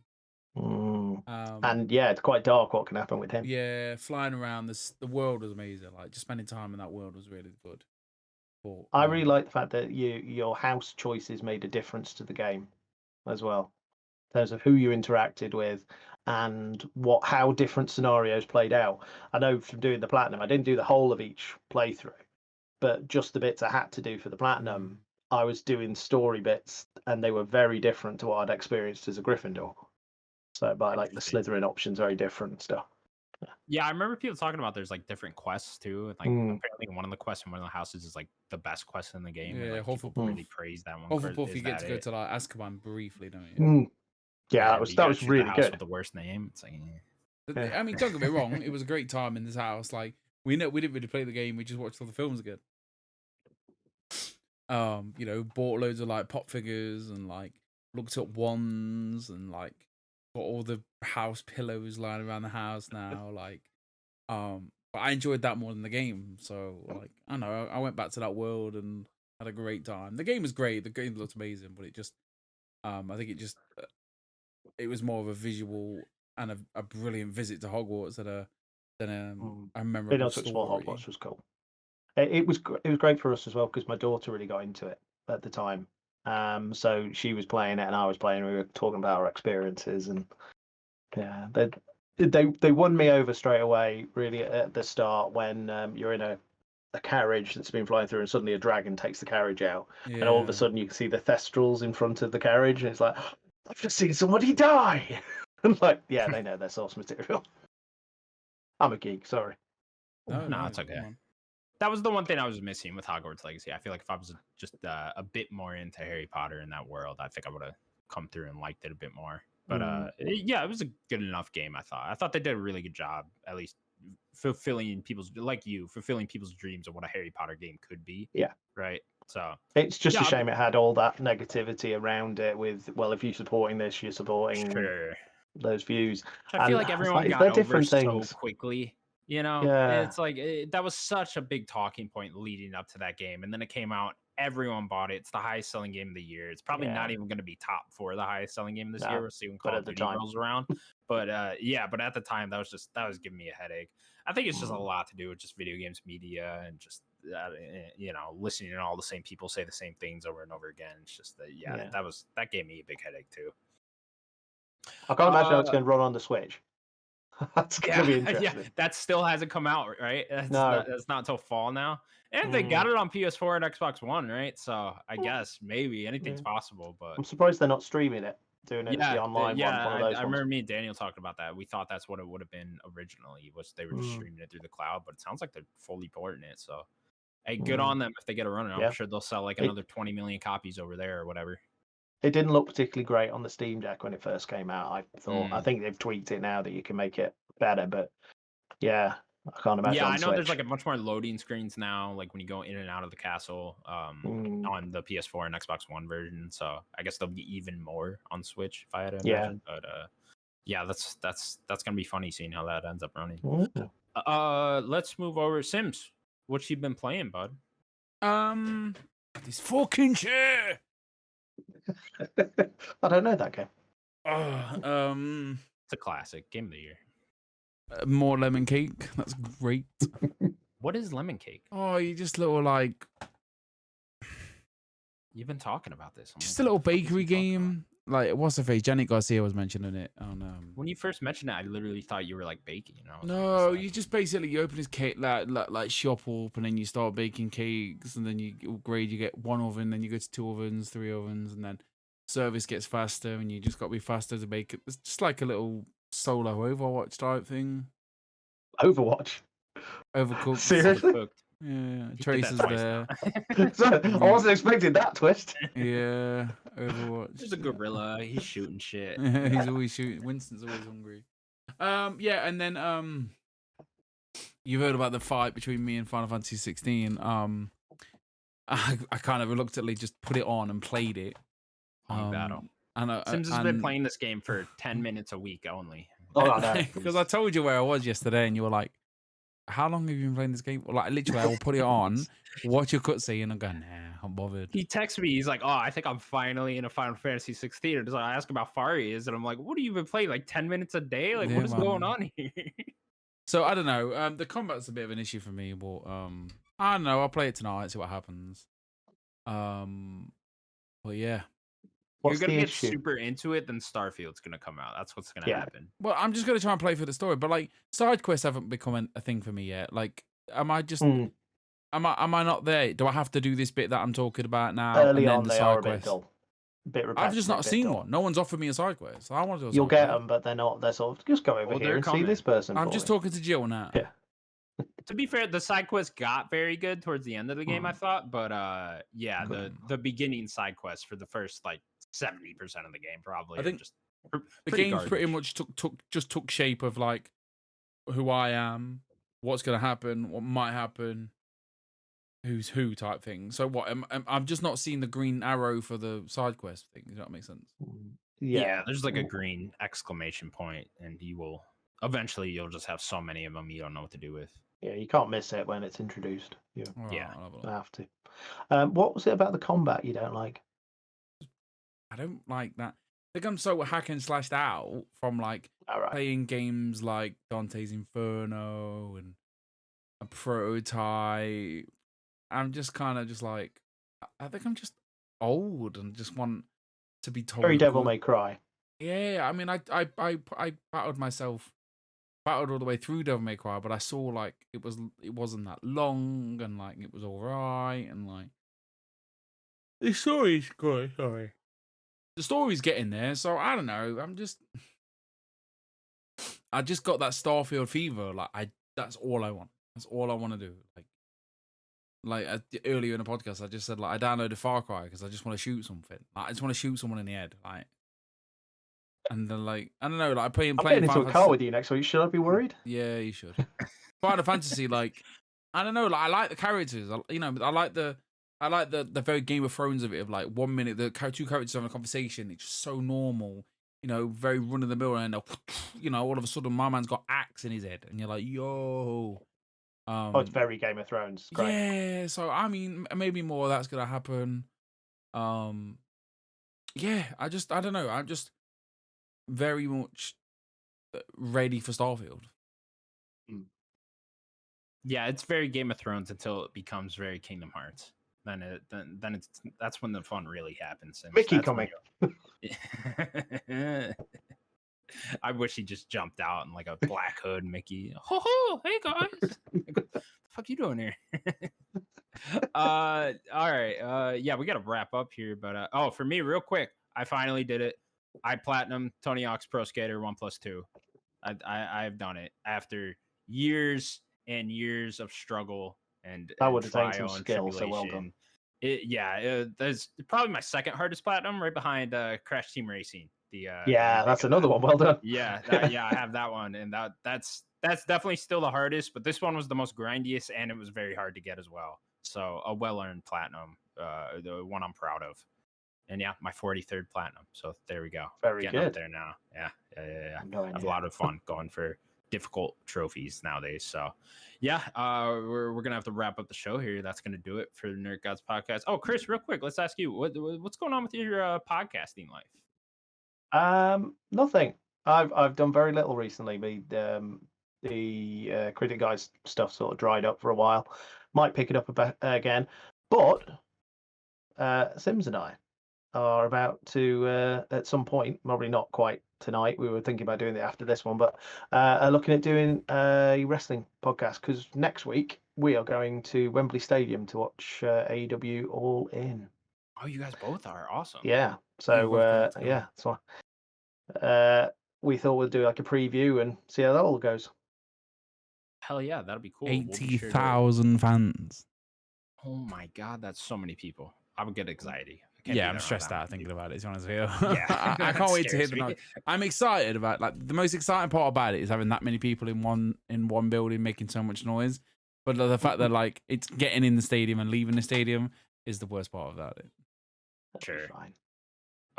Speaker 3: And it's quite dark what can happen with him.
Speaker 2: Yeah, flying around the world was amazing. Like just spending time in that world was really good. But,
Speaker 3: I really like the fact that your house choices made a difference to the game as well, in terms of who you interacted with and how different scenarios played out. I know from doing the platinum, I didn't do the whole of each playthrough, but just the bits I had to do for the platinum, I was doing story bits, and they were very different to what I'd experienced as a Gryffindor. So, by like the Slytherin options, very different and stuff.
Speaker 1: Yeah, I remember people talking about there's like different quests too. Like apparently one of the quests in one of the houses is like the best quest in the game.
Speaker 2: Yeah,
Speaker 1: and, like, people really praise that one.
Speaker 2: Hufflepuff, you get to go to like Azkaban briefly, don't
Speaker 3: you? Yeah, that was really good.
Speaker 1: With the worst name. It's like,
Speaker 2: I mean, don't get me wrong. It was a great time in this house. Like we didn't really play the game. We just watched all the films again. Bought loads of like pop figures and like looked up wands and like got all the house pillows lying around the house now. Like, but I enjoyed that more than the game. So like, I don't know. I went back to that world and had a great time. The game was great. The game looked amazing, but it just, I think it just, it was more of a visual and a brilliant visit to Hogwarts than a memorable story.
Speaker 3: Hogwarts was cool. It was great for us as well because my daughter really got into it at the time. So she was playing it and I was playing. We were talking about our experiences, and yeah, they won me over straight away. Really at the start when you're in a carriage that's been flying through and suddenly a dragon takes the carriage out, and all of a sudden you can see the thestrals in front of the carriage, and it's like, I've just seen somebody die. And like, yeah, they know their source material. I'm a geek, sorry.
Speaker 1: No, it's okay. That was the one thing I was missing with Hogwarts Legacy. I feel like if I was just a bit more into Harry Potter in that world, I think I would have come through and liked it a bit more. But yeah, it was a good enough game. I thought they did a really good job, at least fulfilling people's dreams of what a Harry Potter game could be.
Speaker 3: Yeah.
Speaker 1: Right. So
Speaker 3: it's just a shame it had all that negativity around it. With, well, if you're supporting this, you're supporting those views.
Speaker 1: I feel like everyone got over so quickly. You know, it's like that was such a big talking point leading up to that game, and then it came out. Everyone bought it. It's the highest selling game of the year. It's probably not even going to be top 4 the highest selling game this year. We'll see when Call of Duty rolls around. But but at the time, that was giving me a headache. I think it's just a lot to do with just video games media and just listening to all the same people say the same things over and over again. It's just that gave me a big headache too.
Speaker 3: I can't imagine how it's going to run on the Switch. That's gonna be interesting.
Speaker 1: Yeah, that still hasn't come out, right? That's not until fall now. And they got it on PS4 and Xbox One, right? So I guess maybe anything's possible. But
Speaker 3: I'm surprised they're not streaming it, doing it the online one.
Speaker 1: I remember me and Daniel talking about that. We thought that's what it would have been originally, was they were just streaming it through the cloud. But it sounds like they're fully porting it. So hey, good on them if they get a running. I'm sure they'll sell like another 20 million copies over there or whatever.
Speaker 3: It didn't look particularly great on the Steam Deck when it first came out. I thought. I think they've tweaked it now that you can make it better, but yeah, I can't imagine.
Speaker 1: Yeah, I know there's like a much more loading screens now, like when you go in and out of the castle on the PS4 and Xbox One version. So I guess there'll be even more on Switch if I had to imagine. But yeah, that's gonna be funny seeing how that ends up running. Let's move over. Sims, what you been playing, bud?
Speaker 2: This fucking shit.
Speaker 3: I don't know that game.
Speaker 1: It's a classic game of the year.
Speaker 2: More lemon cake. That's great.
Speaker 1: What is lemon cake?
Speaker 2: Oh, you just little like.
Speaker 1: You've been talking about this.
Speaker 2: Just a little bakery game. Like, what's the face? Janet Garcia was mentioning it on.
Speaker 1: When you first mentioned it, I literally thought you were like baking.
Speaker 2: No, you just basically open this cake like shop up, and then you start baking cakes, and then you upgrade. You get 1 oven, then you go to 2 ovens, 3 ovens, and then service gets faster, and you just got to be faster to bake it. It's just like a little solo Overwatch type thing.
Speaker 3: Overwatch.
Speaker 2: Overcooked.
Speaker 3: Seriously?
Speaker 1: Overcooked.
Speaker 2: Yeah, Trace is there.
Speaker 3: I wasn't expecting that twist.
Speaker 2: Yeah, Overwatch.
Speaker 1: There's a gorilla. He's shooting shit.
Speaker 2: He's always shooting. Winston's always hungry. Yeah, and then you heard about the fight between me and Final Fantasy 16. I kind of reluctantly just put it on and played it.
Speaker 1: Battle. Sims has been playing this game for 10 minutes a week only.
Speaker 2: Because I told you where I was yesterday, and you were like, "How long have you been playing this game?" Well, like, literally, I will put it on, watch your cutscene, and I go, "Nah, I'm bothered."
Speaker 1: He texts me. He's like, "Oh, I think I'm finally in a Final Fantasy 16." And so I ask him how far he is, and I'm like, "What do you been playing? Like 10 minutes a day? Like, what is going on here?"
Speaker 2: So I don't know. The combat's a bit of an issue for me, but I don't know. I'll play it tonight, see what happens. But yeah.
Speaker 1: You're gonna get super into it, then Starfield's gonna come out. That's what's gonna happen.
Speaker 2: Well, I'm just gonna try and play for the story, but like side quests haven't become a thing for me yet. Like, am I just am I not there? Do I have to do this bit that I'm talking about now?
Speaker 3: Early on, they are a bit dull.
Speaker 2: I've just not seen one. No one's offered me a side quest. I want to.
Speaker 3: You'll get them, but they're not. They're sort of just go over here and see this person.
Speaker 2: I'm just talking to Jill now.
Speaker 3: Yeah.
Speaker 1: To be fair, the side quest got very good towards the end of the game, I thought. But yeah, the beginning side quest for the first like 70% of the game probably.
Speaker 2: I think
Speaker 1: just
Speaker 2: the game's pretty much took shape of like who I am, what's going to happen, what might happen, who's who type thing. So what? I'm just not seeing the green arrow for the side quest thing. Does that make sense?
Speaker 1: Yeah, there's like a green exclamation point, and you'll just have so many of them you don't know what to do with.
Speaker 3: Yeah, you can't miss it when it's introduced. You have to. What was it about the combat you don't like?
Speaker 2: I don't like that. I think I'm so hack and slashed out from like playing games like Dante's Inferno and a Prototype I'm just kind of just like, I think I'm just old and just want to be told.
Speaker 3: Very Devil May Cry.
Speaker 2: Yeah, I mean, I battled all the way through Devil May Cry, but I saw like it wasn't that long, and like it was all right, and like the story's good. Sorry, the story's getting there. So I don't know. I just got that Starfield fever. Like that's all I want. That's all I want to do. Earlier in the podcast, I just said like I downloaded Far Cry because I just want to shoot something. Like, I just want to shoot someone in the head. Like, and then like I don't know. Like I'm
Speaker 3: getting into a car with you next week. Should I be worried?
Speaker 2: Yeah, you should. Final Fantasy, like I don't know. Like I like the characters. I like the very Game of Thrones of it. Of like 1 minute, the two characters having a conversation. It's just so normal. Very run of the mill, and all of a sudden my man's got axe in his head, and you're like, yo.
Speaker 3: It's very Game of Thrones. Great.
Speaker 2: Yeah, so I mean, maybe more of that's gonna happen. Yeah, I don't know. I'm just very much ready for Starfield.
Speaker 1: Yeah, it's very Game of Thrones until it becomes very Kingdom Hearts. Then that's when the fun really happens.
Speaker 3: Mickey coming.
Speaker 1: I wish he just jumped out in like a black hood Mickey. Ho ho, hey guys. Like, what the fuck you doing here? All right. Yeah, we gotta wrap up here, but for me, real quick, I finally did it. I platinum Tony Hawk's Pro Skater 1+2. I've done it after years and years of struggle and trial and tribulation. So well done. That's probably my second hardest platinum, right behind Crash Team Racing.
Speaker 3: That's another one. Well done.
Speaker 1: Yeah, I have that one, and that's definitely still the hardest. But this one was the most grindiest, and it was very hard to get as well. So a well-earned platinum, the one I'm proud of. And yeah, my 43rd platinum. So there we go.
Speaker 3: Very
Speaker 1: Getting
Speaker 3: good.
Speaker 1: Up there now. Yeah. I have a lot of fun going for difficult trophies nowadays. So yeah, we're gonna have to wrap up the show here. That's gonna do it for the Nerd Gods podcast. Oh, Chris, real quick, let's ask you what's going on with your podcasting life?
Speaker 3: Nothing. I've done very little recently. The Critic Guys stuff sort of dried up for a while. Might pick it up again, but Sims and I are about to at some point, probably not quite tonight. We were thinking about doing it after this one, but looking at doing a wrestling podcast because next week we are going to Wembley Stadium to watch AEW All In.
Speaker 1: Oh, you guys both are awesome.
Speaker 3: Yeah. So so we thought we'd do like a preview and see how that all goes.
Speaker 1: Hell yeah, that'll be cool.
Speaker 2: 80,000 fans.
Speaker 1: Oh my god, that's so many people. I would get anxiety.
Speaker 2: Yeah, I'm stressed out thinking about it. To be honest with you, yeah, I can't wait to hear the noise. I'm excited about the most exciting part about it is having that many people in one building making so much noise. But the fact that like it's getting in the stadium and leaving the stadium is the worst part about it.
Speaker 1: Sure.
Speaker 3: Fine.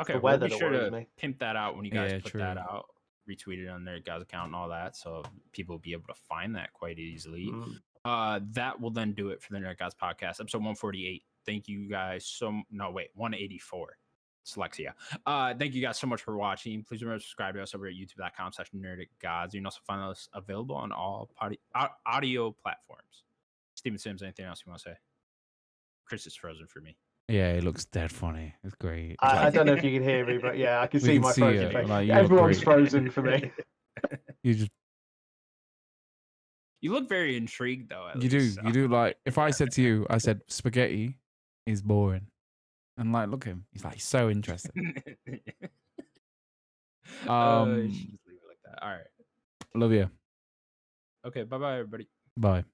Speaker 1: Okay, we'll be sure to pimp that out when you guys put that out. Retweet it on their guys' account and all that, so people will be able to find that quite easily. That will then do it for the Nerd Gods podcast, episode 148. Thank you guys 184. Dyslexia. Thank you guys so much for watching. Please remember to subscribe to us over at youtube.com/nerdicgods. You can also find us available on all audio platforms. Steven Sims, anything else you want to say? Chris is frozen for me.
Speaker 2: Yeah, it looks dead funny. It's great.
Speaker 3: I don't know if you can hear me, but yeah, I can see my frozen face. Like, everyone's frozen for me.
Speaker 1: You look very intrigued, though.
Speaker 2: You do. Like, if I said to you, I said, spaghetti is boring. And, like, look at him. He's, like, so interested.
Speaker 1: Just leave it like that. All right.
Speaker 2: Love you.
Speaker 1: Okay, bye-bye, everybody.
Speaker 2: Bye.